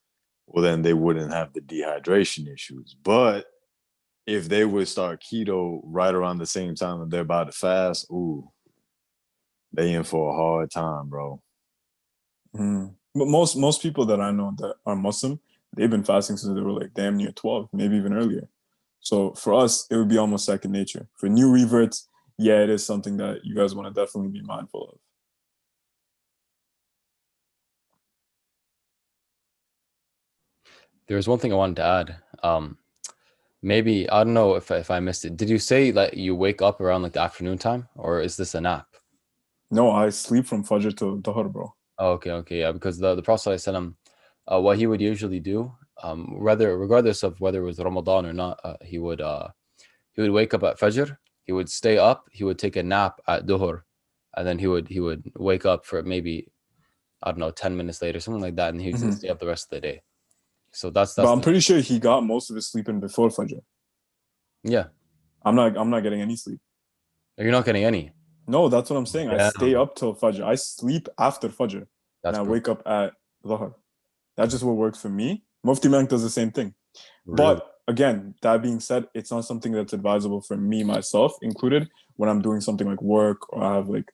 S2: well, then they wouldn't have the dehydration issues. But if they would start keto right around the same time that they're about to fast, ooh, they in for a hard time, bro.
S1: But most people that I know that are Muslim, they've been fasting since they were like damn near 12, maybe even earlier. So for us, it would be almost second nature. For new reverts, yeah, it is something that you guys want to definitely be mindful of.
S3: There's one thing I wanted to add. Maybe I don't know if I missed it. Did you say that you wake up around like the afternoon time, or is this a nap?
S1: No, I sleep from Fajr to Dhuhr, bro.
S3: Oh, okay, yeah. Because the Prophet ﷺ, what he would usually do, regardless of whether it was Ramadan or not, he would wake up at Fajr. He would stay up. He would take a nap at Dhuhr, and then he would wake up for maybe, I don't know, 10 minutes later, something like that, and he would stay up the rest of the day. So that's
S1: But I'm pretty sure he got most of his sleep in before Fajr.
S3: Yeah.
S1: I'm not getting any sleep.
S3: You're not getting any.
S1: No, that's what I'm saying.
S3: Yeah.
S1: I stay up till Fajr. I sleep after Fajr.
S3: That's
S1: and I
S3: brutal.
S1: wake up at Dhuhr. That's just what works for me. Mufti Mank does the same thing.
S3: Really?
S1: But again, that being said, it's not something that's advisable for me, myself included, when I'm doing something like work or I have like,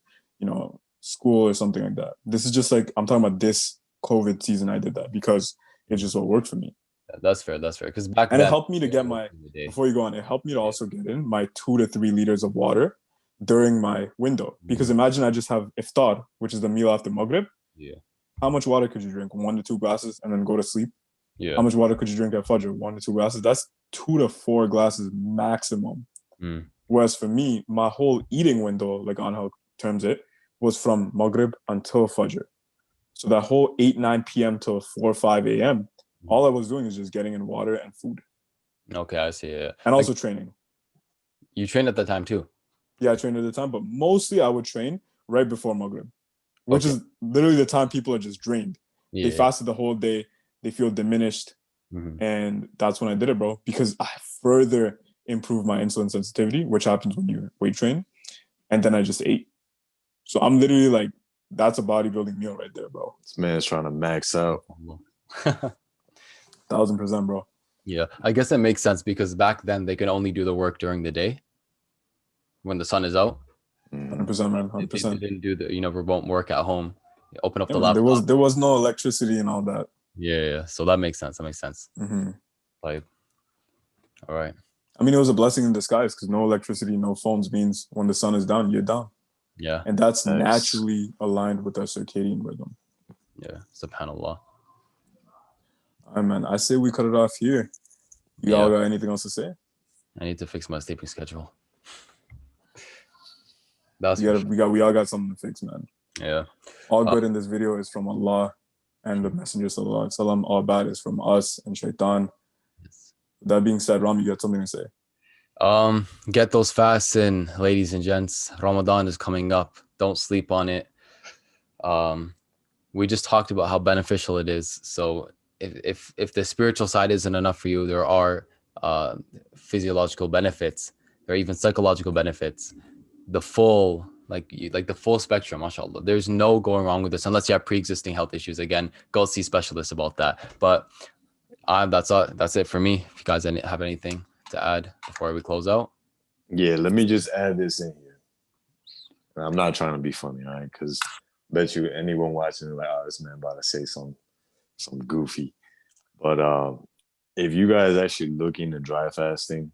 S1: school or something like that. This is just like, I'm talking about this COVID season, I did that because it's just what worked for me.
S3: That's fair. Because back
S1: And
S3: then,
S1: it helped me to get before you go on, it helped me to also get in my 2 to 3 liters of water during my window. Because imagine I just have iftar, which is the meal after Maghrib.
S3: Yeah.
S1: How much water could you drink? 1 to 2 glasses and then go to sleep?
S3: Yeah.
S1: How much water could you drink at Fajr? 1 to 2 glasses. That's 2 to 4 glasses maximum. Whereas for me, my whole eating window, like Anghel terms it, was from Maghrib until Fajr. So that whole 8, 9 p.m. till 4, 5 a.m., all I was doing is just getting in water and food.
S3: Okay, I see. Yeah.
S1: And also training.
S3: You trained at the time too?
S1: Yeah, I trained at the time, but mostly I would train right before Maghrib, which is literally the time people are just drained. They fasted the whole day. They feel diminished. And that's when I did it, bro, because I further improved my insulin sensitivity, which happens when you weight train. And then I just ate. So I'm literally like, that's a bodybuilding meal right there, bro.
S2: This man's trying to max out.
S1: 1000%, bro.
S3: Yeah, I guess that makes sense because back then they can only do the work during the day when the sun is out.
S1: 100%, man. 100%.
S3: They didn't do the remote work at home. Open up the laptop.
S1: Man, there was no electricity and all that.
S3: Yeah. So that makes sense.
S1: Mm-hmm.
S3: Like, all right.
S1: I mean, it was a blessing in disguise because no electricity, no phones means when the sun is down, you're down.
S3: Yeah.
S1: And that's
S2: Thanks.
S1: naturally aligned with our circadian rhythm.
S3: Yeah. Subhanallah.
S1: All right, man. I say we cut it off here. You all got anything else to say?
S3: I need to fix my sleeping schedule. That's
S1: We all got something to fix, man.
S3: Yeah.
S1: All good in this video is from Allah and the Messenger Sallallahu Alaihi Wasallam. All bad is from us and Shaitan.
S3: Yes.
S1: That being said, Rami, you got something to say?
S3: Get those fasts in, ladies and gents. Ramadan is coming up. Don't sleep on it. We just talked about how beneficial it is. So if the spiritual side isn't enough for you, there are physiological benefits. There are even psychological benefits. The full the full spectrum, mashallah. There's no going wrong with this unless you have pre-existing health issues. Again, go see specialists about that. But that's it for me. If you guys have anything to add before we close out.
S2: Yeah, let me just add this in here. I'm not trying to be funny, all right? Because bet you anyone watching is like, oh, this man about to say some goofy. But if you guys actually look into dry fasting,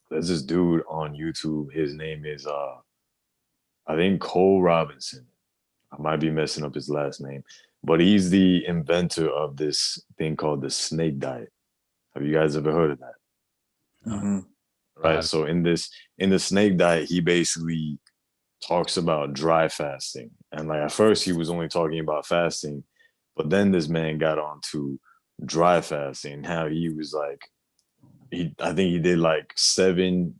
S2: there's this dude on YouTube. His name is I think Cole Robinson. I might be messing up his last name, but he's the inventor of this thing called the snake diet. Have you guys ever heard of that?
S1: Mm-hmm.
S2: Right. So in the snake diet, he basically talks about dry fasting. And like at first he was only talking about fasting, but then this man got on to dry fasting, how he was like, I think he did like seven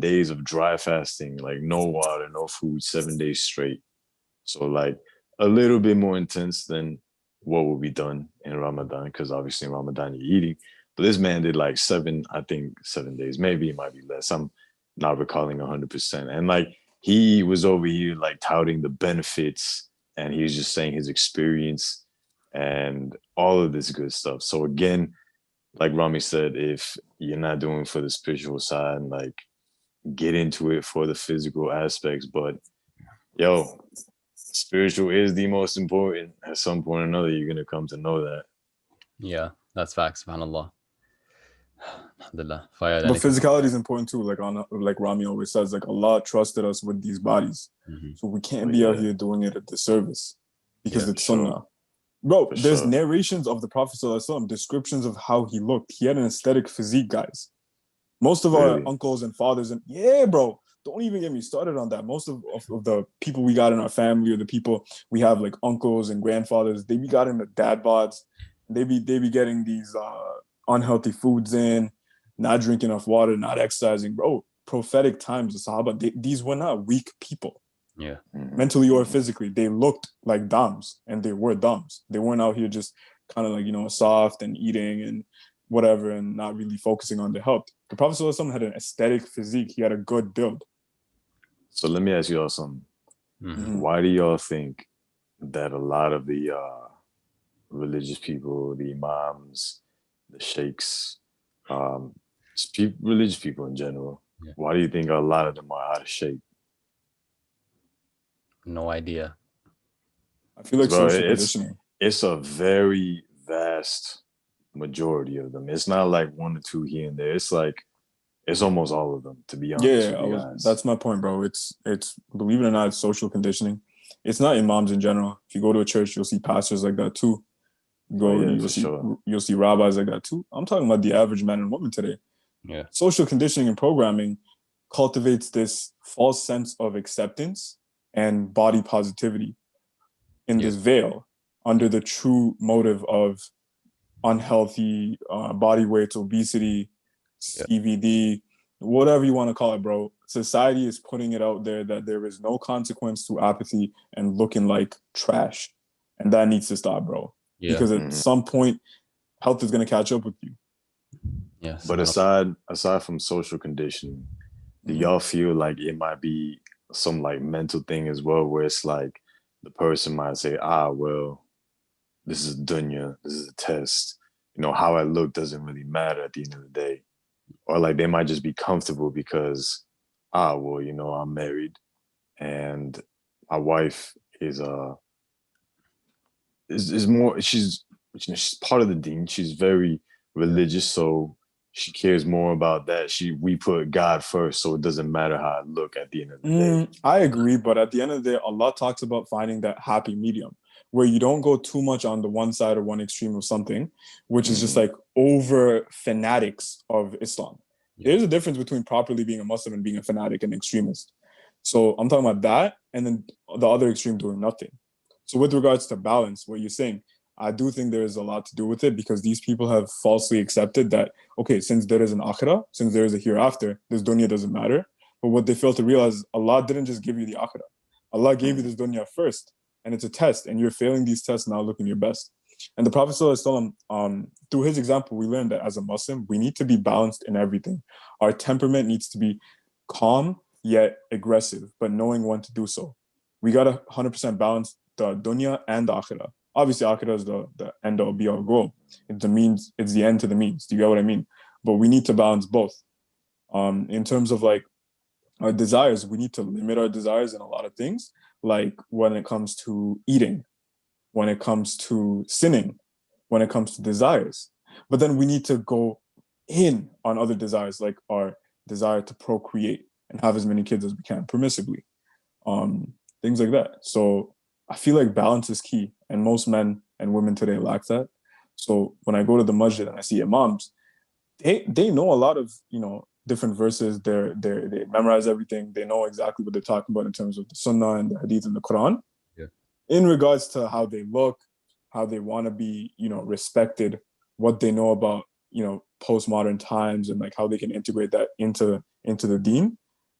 S2: days of dry fasting, like no water, no food, 7 days straight. So like a little bit more intense than what will be done in Ramadan, because obviously in Ramadan you're eating. But this man did like 7 days. Maybe it might be less. I'm not recalling 100%. And like he was over here like touting the benefits, and he was just saying his experience and all of this good stuff. So again, like Rami said, if you're not doing for the spiritual side, like get into it for the physical aspects. But yo, spiritual is the most important. At some point or another, you're gonna come to know that.
S3: Yeah, that's facts. Subhanallah. Alhamdulillah. Faiyad,
S1: But physicality is important too. Like Rami always says, like Allah trusted us with these bodies, so we can't be out here doing it a disservice because it's sunnah. Bro, there's narrations of the Prophet ﷺ, descriptions of how he looked. He had an aesthetic physique, guys. Most of our uncles and fathers, and bro, don't even get me started on that. Most of the people we got in our family, or the people we have like uncles and grandfathers, they be got in the dad bods. They be getting these unhealthy foods in, not drinking enough water, not exercising. Bro, prophetic times, the Sahaba, these were not weak people.
S3: Yeah.
S1: Mentally or physically, they looked like dams, and they were dams. They weren't out here just kind of like, soft and eating and whatever and not really focusing on their health. The Prophet ﷺ had an aesthetic physique. He had a good build.
S2: So let me ask you all something. Why do y'all think that a lot of the religious people, the imams, the sheikhs, religious people in general, why do you think a lot of them are out of shape?
S3: No idea.
S1: I feel like social conditioning.
S2: It's a very vast majority of them. It's not like 1 or 2 here and there. It's like it's almost all of them, to be honest with you guys.
S1: That's my point, bro. It's believe it or not, it's social conditioning. It's not imams in general. If you go to a church, you'll see pastors like that too. You'll see rabbis like that too. I'm talking about the average man and woman today.
S3: Yeah.
S1: Social conditioning and programming cultivates this false sense of acceptance and body positivity in this veil under the true motive of unhealthy body weights, obesity, CVD, whatever you want to call it, bro. Society is putting it out there that there is no consequence to apathy and looking like trash. And that needs to stop, bro. Yeah. Because at some point, health is going to catch up with you.
S3: Yes.
S2: But aside from social conditioning, do y'all feel like it might be some like mental thing as well, where it's like the person might say, well, this is dunya, this is a test. How I look doesn't really matter at the end of the day. Or like they might just be comfortable because, well, I'm married and my wife is more, she's part of the deen. She's very religious. So she cares more about that. We put God first, so it doesn't matter how I look at the end of the day.
S1: I agree, but at the end of the day, Allah talks about finding that happy medium where you don't go too much on the one side or one extreme of something, which is just like over fanatics of Islam.
S3: Yeah.
S1: There's a difference between properly being a Muslim and being a fanatic and extremist. So I'm talking about that, and then the other extreme doing nothing. So with regards to balance, what you're saying, I do think there is a lot to do with it because these people have falsely accepted that, okay, since there is an akhirah, since there is a hereafter, this dunya doesn't matter. But what they fail to realize is Allah didn't just give you the akhirah. Allah gave you this dunya first, and it's a test, and you're failing these tests now looking your best. And the Prophet ﷺ, through his example, we learned that as a Muslim, we need to be balanced in everything. Our temperament needs to be calm yet aggressive, but knowing when to do so. We got to 100% balance the dunya and the akhirah. Obviously, akhirah is the end all be all goal. It's the means, it's the end to the means. Do you get what I mean? But we need to balance both. In terms of like our desires, we need to limit our desires in a lot of things, like when it comes to eating, when it comes to sinning, when it comes to desires. But then we need to go in on other desires, like our desire to procreate and have as many kids as we can permissibly. Things like that. So I feel like balance is key, and most men and women today lack that. So when I go to the masjid and I see imams, they know a lot of different verses. They memorize everything. They know exactly what they're talking about in terms of the sunnah and the hadith and the Quran.
S3: Yeah.
S1: In regards to how they look, how they want to be, respected, what they know about, postmodern times, and like how they can integrate that into the deen,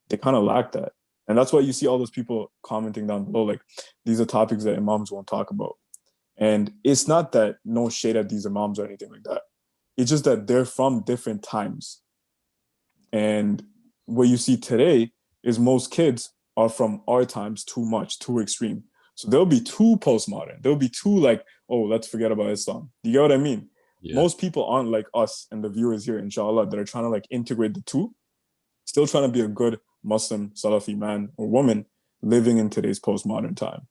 S1: they kind of lack that. And that's why you see all those people commenting down below, like, these are topics that imams won't talk about. And it's not that no shade at these imams or anything like that. It's just that they're from different times. And what you see today is most kids are from our times too much, too extreme. So they'll be too postmodern. They'll be too like, oh, let's forget about Islam. Do you get what I mean? Yeah. Most people aren't like us and the viewers here, inshallah, that are trying to like integrate the two, still trying to be a good Muslim Salafi man or woman living in today's postmodern time.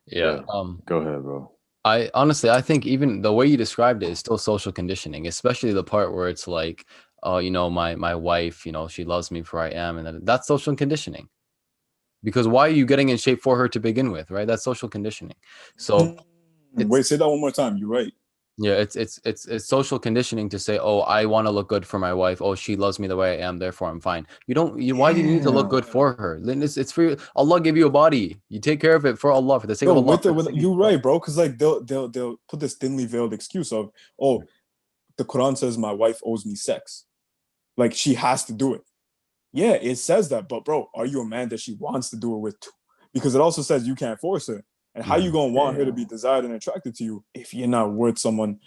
S3: Yeah.
S2: Go ahead, bro.
S3: I think even the way you described it is still social conditioning, especially the part where it's like, my wife, she loves me for I am, and that's social conditioning. Because why are you getting in shape for her to begin with, right? That's social conditioning. So
S1: wait, say that one more time. You're right.
S3: Yeah, it's social conditioning to say, oh, I want to look good for my wife. Oh, she loves me the way I am, therefore I'm fine. Why do you need to look good for her? It's for Allah gave you a body. You take care of it for Allah, for the sake of Allah.
S1: You're right, bro. Because like they'll put this thinly veiled excuse of, oh, the Quran says my wife owes me sex, like she has to do it. Yeah, it says that, but bro, are you a man that she wants to do it with? Because it also says you can't force her. And how you gonna want her to be desired and attracted to you if you're not worth someone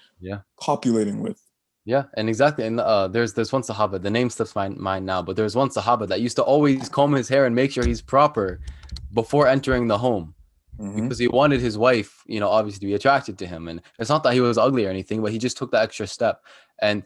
S1: copulating with?
S3: Yeah, and exactly. And there's one Sahaba, the name slips my mind now, but there's one Sahaba that used to always comb his hair and make sure he's proper before entering the home. Because he wanted his wife, obviously to be attracted to him. And it's not that he was ugly or anything, but he just took the extra step. And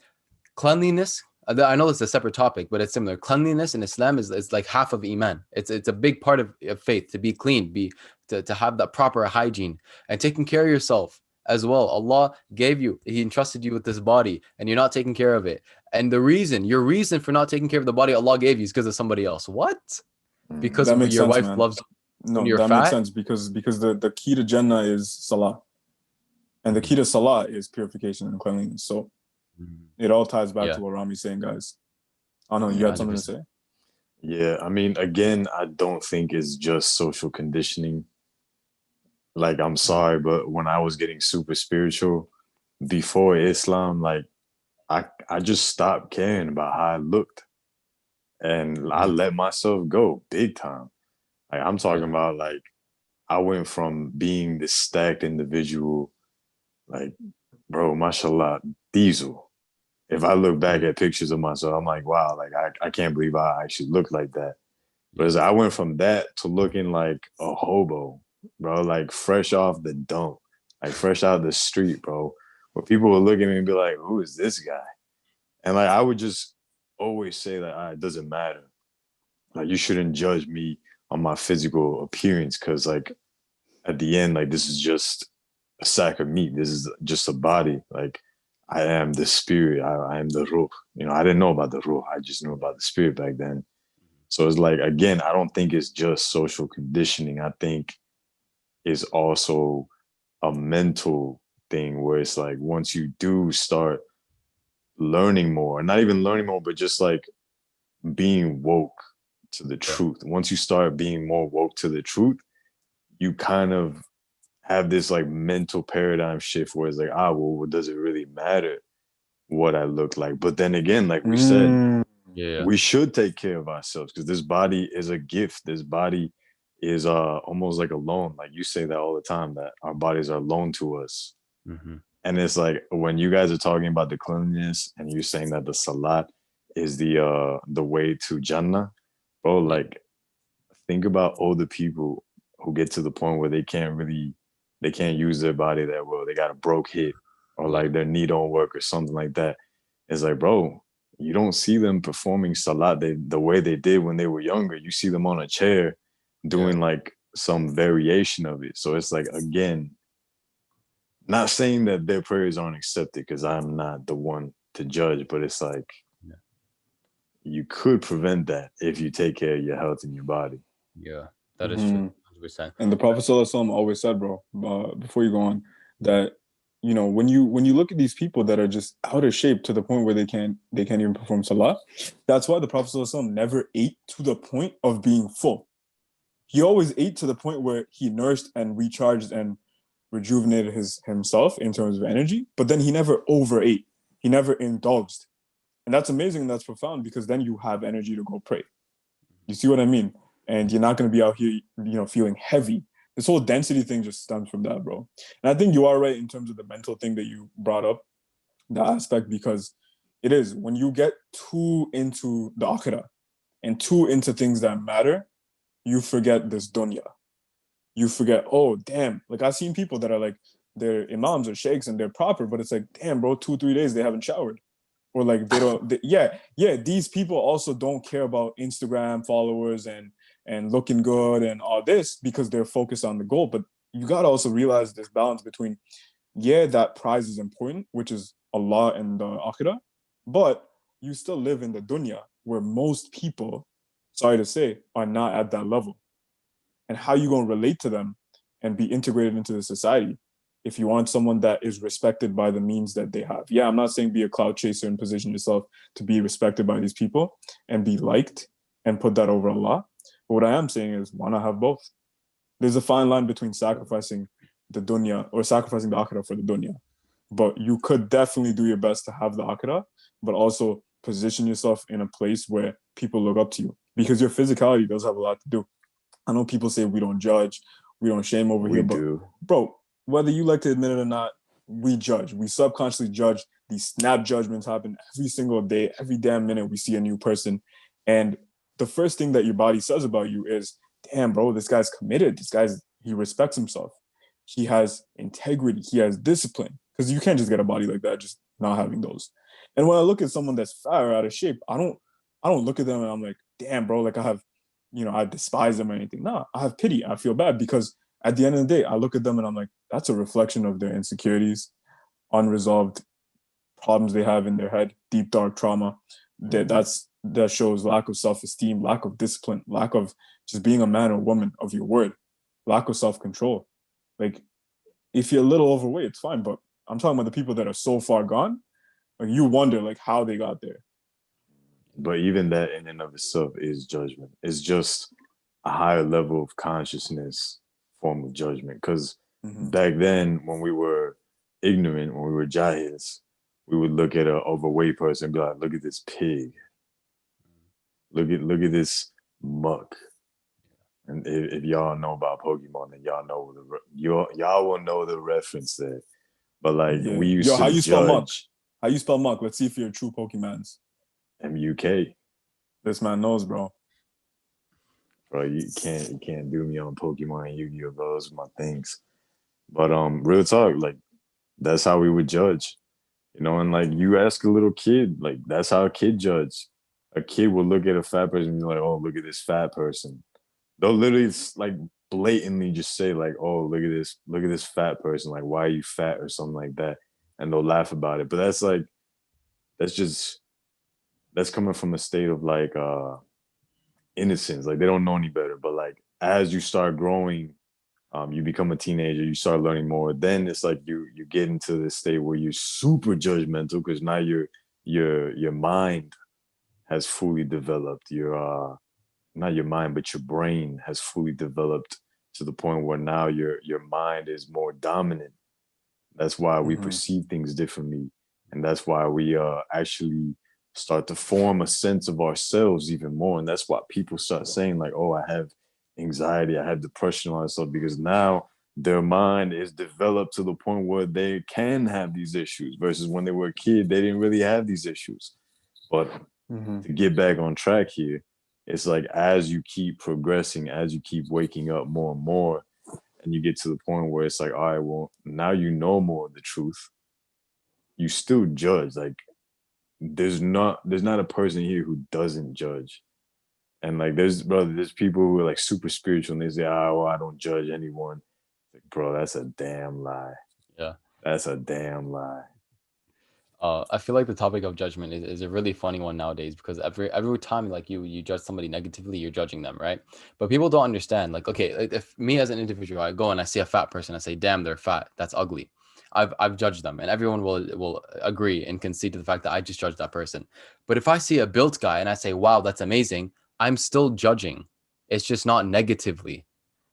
S3: cleanliness, I know it's a separate topic, but it's similar. Cleanliness in Islam is like half of Iman. It's a big part of faith, to be clean, to have that proper hygiene and taking care of yourself as well. Allah He entrusted you with this body and you're not taking care of it. And your reason for not taking care of the body Allah gave you is because of somebody else. What? Because your wife loves you.
S1: No, that makes sense because the key to Jannah is Salah. And the key to Salah is purification and cleanliness. So it all ties back to what Rami's saying, guys. I don't know, you had something to say?
S2: Yeah, I mean, again, I don't think it's just social conditioning. Like, I'm sorry, but when I was getting super spiritual before Islam, like, I just stopped caring about how I looked. And I let myself go big time. Like, I'm talking about, like, I went from being this stacked individual, like, bro, mashallah, diesel. If I look back at pictures of myself, I'm like, wow, like, I can't believe I actually look like that. But I went from that to looking like a hobo, bro, like fresh off the dump, like fresh out of the street, bro. Where people would look at me and be like, who is this guy? And like, I would just always say that it doesn't matter. Like, you shouldn't judge me on my physical appearance because, like, at the end, like, this is just a sack of meat. This is just a body. Like, I am the spirit. I am the ruh. You know, I didn't know about the ruh. I just knew about the spirit back then. So it's like, again, I don't think it's just social conditioning. I think it's also a mental thing where it's like once you do start learning more, not even learning more, but just like being woke to the
S3: Yeah.
S2: truth. Once you start being more woke to the truth, you kind of have this like mental paradigm shift where it's like, well, does it really matter what I look like? But then again, like we said,
S1: Mm,
S3: Yeah.
S2: we should take care of ourselves because this body is a gift. This body is almost like a loan. Like you say that all the time, that our bodies are loaned to us.
S3: Mm-hmm.
S2: And it's like when you guys are talking about the cleanliness and you're saying that the salat is the way to Jannah, bro, like think about all the people who get to the point where they can't use their body that well. They got a broke hip or
S3: Yeah.
S2: like their knee don't work or something like that. It's like, bro, you don't see them performing salat the way they did when they were younger. You see them on a chair
S3: Yeah.
S2: doing like some variation of it. So it's like, again, not saying that their prayers aren't accepted because I'm not the one to judge, but it's like
S3: Yeah.
S2: you could prevent that if you take care of your health and your body.
S3: Yeah. That is true.
S1: mhm.
S3: 100%.
S1: And the Prophet ﷺ always said, bro, before you go on,
S3: Yeah.
S1: that when you look at these people that are just out of shape to the point where they can't even perform salah, that's why the Prophet ﷺ never ate to the point of being full. He always ate to the point where he nourished and recharged and rejuvenated himself in terms of energy, but then he never overate. He never indulged. And that's amazing and that's profound because then you have energy to go pray. You see what I mean? And you're not going to be out here, feeling heavy. This whole density thing just stems from that, bro. And I think you are right in terms of the mental thing that you brought up, the aspect, because it is when you get too into the akhirah and too into things that matter, you forget this dunya. You forget, oh, damn. Like I've seen people that are like, they're imams or sheikhs and they're proper, but it's like, damn, bro, 2, 3 days they haven't showered. Or like yeah, these people also don't care about Instagram followers and looking good and all this because they're focused on the goal. But you gotta also realize this balance between, yeah, that prize is important, which is Allah and the akhirah, but you still live in the dunya where most people, sorry to say, are not at that level. And how you gonna relate to them and be integrated into the society if you want someone that is respected by the means that they have. Yeah, I'm not saying be a cloud chaser and position yourself to be respected by these people and be liked and put that over Allah. But what I am saying is why not have both? There's a fine line between sacrificing the dunya or sacrificing the akhirah for the dunya. But you could definitely do your best to have the akhirah, but also position yourself in a place where people look up to you because your physicality does have a lot to do. I know people say we don't judge, we don't shame over
S2: We
S1: here, but
S2: do.
S1: bro, whether you like to admit it or not, we judge. We subconsciously judge. These snap judgments happen every single day, every damn minute we see a new person. And the first thing that your body says about you is, damn, bro, this guy's committed. He respects himself. He has integrity. He has discipline. Because you can't just get a body like that, just not having those. And when I look at someone that's fat or out of shape, I don't look at them and I'm like, damn, bro, like I despise them or anything. No, I have pity. I feel bad because at the end of the day, I look at them and I'm like, that's a reflection of their insecurities, unresolved problems they have in their head, deep dark trauma. That shows lack of self-esteem, lack of discipline, lack of just being a man or woman of your word, lack of self-control. Like if you're a little overweight, it's fine, but I'm talking about the people that are so far gone. Like you wonder like how they got there.
S2: But even that in and of itself is judgment. It's just a higher level of consciousness form of judgment. Because
S1: Mm-hmm.
S2: back then, when we were ignorant, when we were jahils, we would look at an overweight person and be like, look at this pig. Look at this muck. And if y'all know about Pokemon, then y'all will know the reference there. But like
S1: Yeah.
S2: we used
S1: Yo, how
S2: to
S1: you spell muck?
S2: judge
S1: How you spell muck? Let's see if you're a true Pokemans.
S2: MUK.
S1: This man knows, bro.
S2: Bro, you can't do me on Pokemon and Yu-Gi-Oh! Those are my things. But real talk, like that's how we would judge. And like you ask a little kid, like that's how a kid judge. A kid will look at a fat person and be like, oh, look at this fat person. They'll literally like blatantly just say, like, oh, look at this fat person, like why are you fat or something like that. and they'll laugh about it. But that's like, that's coming from a state of like innocence. Like they don't know any better. But like as you start growing, you become a teenager, you start learning more. Then it's like you get into this state where you're super judgmental because now your mind has fully developed. Your not your mind, but your brain has fully developed to the point where now your mind is more dominant. That's why we perceive things differently, and that's why we actually start to form a sense of ourselves even more. And that's why people start saying like, "Oh, I have anxiety, I have depression, all that stuff," because now their mind is developed to the point where they can have these issues. Versus when they were a kid, they didn't really have these issues. But to get back on track here, it's like as you keep progressing, as you keep waking up more and more, and you get to the point where it's like, all right, well, now you know more of the truth. You still judge. Like there's not a person here who doesn't judge. And like there's people who are like super spiritual and they say, oh, well, I don't judge anyone. Like, bro, that's a damn lie.
S3: Yeah.
S2: That's a damn lie.
S3: I feel like the topic of judgment is a really funny one nowadays because every time like you judge somebody negatively, you're judging them, right? But people don't understand. Like, okay, like if me as an individual, I go and I see a fat person, I say, damn, they're fat. That's ugly. I've judged them, and everyone will agree and concede to the fact that I just judged that person. But if I see a built guy and I say, wow, that's amazing, I'm still judging. It's just not negatively.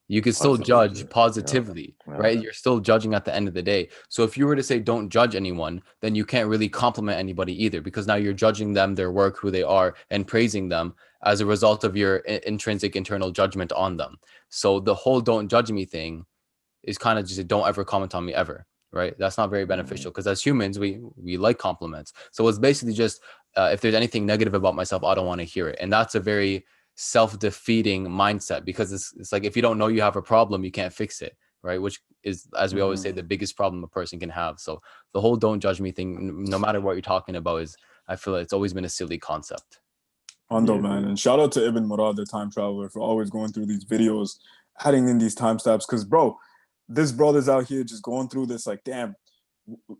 S3: You can still judge positively, right? You're still judging at the end of the day. So if you were to say don't judge anyone, then you can't really compliment anybody either, because now you're judging them, their work, who they are, and praising them as a result of your intrinsic internal judgment on them. So the whole don't judge me thing is kind of just a don't ever comment on me ever, right? That's not very beneficial because as humans, we like compliments. So it's basically just if there's anything negative about myself, I don't want to hear it. And that's a very self-defeating mindset, because it's like if you don't know you have a problem, you can't fix it, right? Which is, as we always say, the biggest problem a person can have. So the whole don't judge me thing, no matter what you're talking about, is, I feel like it's always been a silly concept.
S1: Hondo, man. And shout out to Ibn Murrah, the time traveler, for always going through these videos, adding in these timestamps. Because, bro, this brother's out here just going through this like, damn,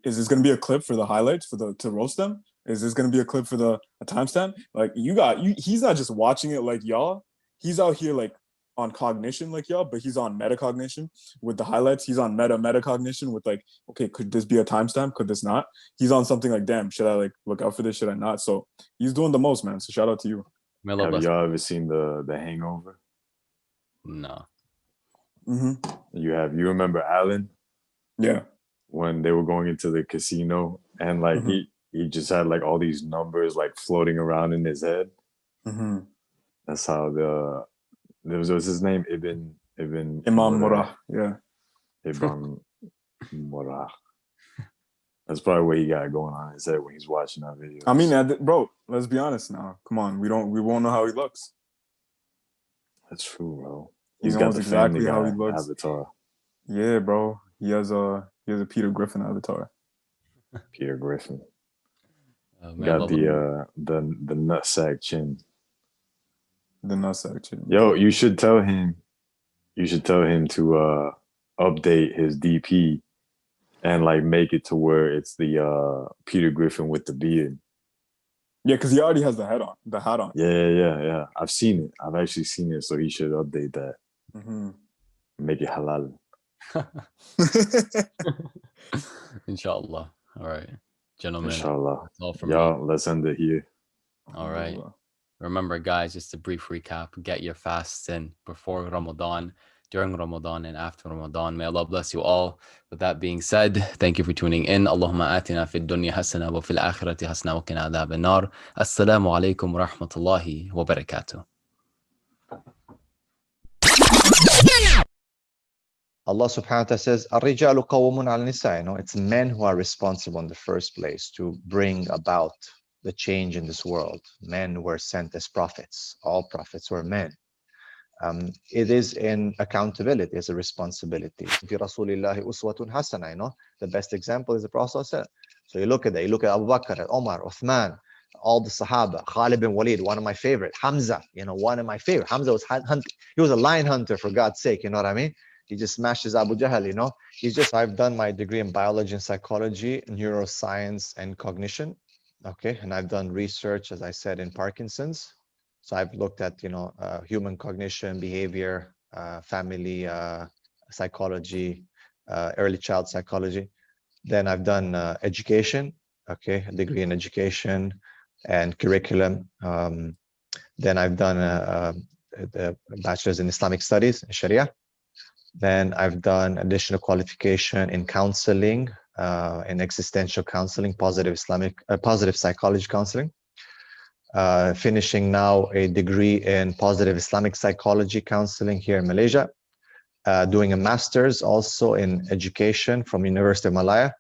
S1: is this going to be a clip for the highlights to roast them? Is this going to be a clip for a timestamp? Like he's not just watching it like y'all. He's out here like on cognition like y'all, but he's on metacognition with the highlights. He's on metacognition with like, okay, could this be a timestamp? Could this not? He's on something like, damn, should I like look out for this? Should I not? So he's doing the most, man. So shout out to you.
S2: Have y'all ever seen the Hangover?
S3: No.
S2: You remember Alan?
S1: Yeah.
S2: When they were going into the casino and like he just had like all these numbers like floating around in his head. That's how there was his name Imam
S1: Murrah. Yeah.
S2: Ibn Murrah. That's probably what he got going on in his head when he's watching that video.
S1: I mean, bro, let's be honest now. Come on, we won't know how he looks.
S2: That's true, bro.
S1: He's got exactly how he looks.
S2: Avatar.
S1: Yeah, bro. He has a Peter Griffin avatar.
S2: Peter Griffin. Got the nutsack chin.
S1: The nutsack chin.
S2: Yo, you should tell him to update his DP and like make it to where it's the Peter Griffin with the beard.
S1: Yeah, because he already has the hat on.
S2: Yeah. I've seen it. I've actually seen it, so he should update that. Make it halal.
S3: Inshallah. All right, gentlemen.
S2: Inshallah.
S3: That's all from
S2: y'all. Let's end it here.
S3: All right. Remember, guys, just a brief recap: get your fasts in before Ramadan, during Ramadan, and after Ramadan. May Allah bless you all. With that being said, thank you for tuning in. Allahumma atina fid dunya hasana wa fil akhirati hasana wa qina adhab an-nar. Assalamu alaikum wa rahmatullahi wa barakatuh.
S4: Allah subhanahu wa ta'ala says, الرجال قوامون على النساء. It's men who are responsible in the first place to bring about the change in this world. Men were sent as prophets. All prophets were men. It is an accountability, it's a responsibility. في رسول الله أسوة حسنة. The best example is the Prophet said. So you look at that. You look at Abu Bakr, Omar, Uthman, all the Sahaba, Khalid bin Walid, one of my favorite, Hamza, one of my favorite. Hamza was he was a lion hunter, for God's sake, you know what I mean? He just smashes Abu Jahl, you know. I've done my degree in biology and psychology, neuroscience and cognition. Okay, and I've done research, as I said, in Parkinson's. So I've looked at, you know, human cognition, behavior, family psychology, early child psychology. Then I've done education, okay, a degree in education and curriculum. Then I've done the bachelor's in Islamic studies, Sharia. Then I've done additional qualification in counseling, in existential counseling, positive psychology counseling. Finishing now a degree in positive Islamic psychology counseling here in Malaysia. Doing a master's also in education from University of Malaya.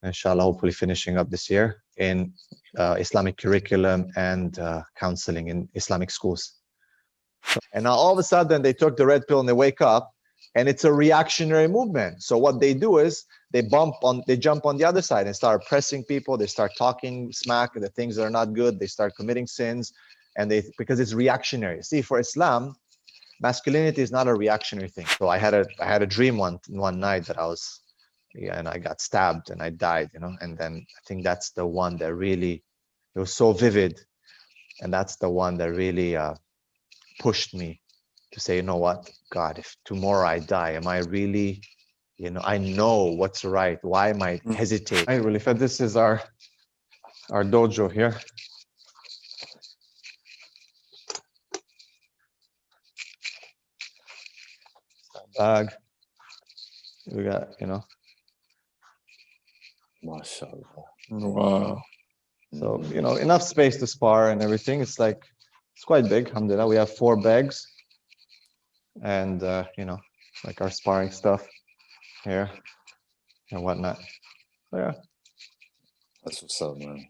S4: Inshallah, hopefully finishing up this year in Islamic curriculum and counseling in Islamic schools. And now all of a sudden they took the red pill and they wake up, and it's a reactionary movement. So what they do is they jump on the other side and start oppressing people. They start talking smack, the things that are not good. They start committing sins, and because it's reactionary. See, for Islam, masculinity is not a reactionary thing. So I had a dream one night that and I got stabbed and I died, you know. And then I think that's the one that really, it was so vivid, and that's the one that really pushed me to say, you know what, God, if tomorrow I die, am I really, you know, I know what's right. Why am I hesitating? I really felt this is our dojo here. Bag. We got, you know.
S2: MashaAllah.
S1: Wow.
S4: So, you know, enough space to spar and everything. It's quite big, alhamdulillah. We have 4 bags. And, you know, like our sparring stuff here and whatnot. So, yeah.
S2: That's what's up, man.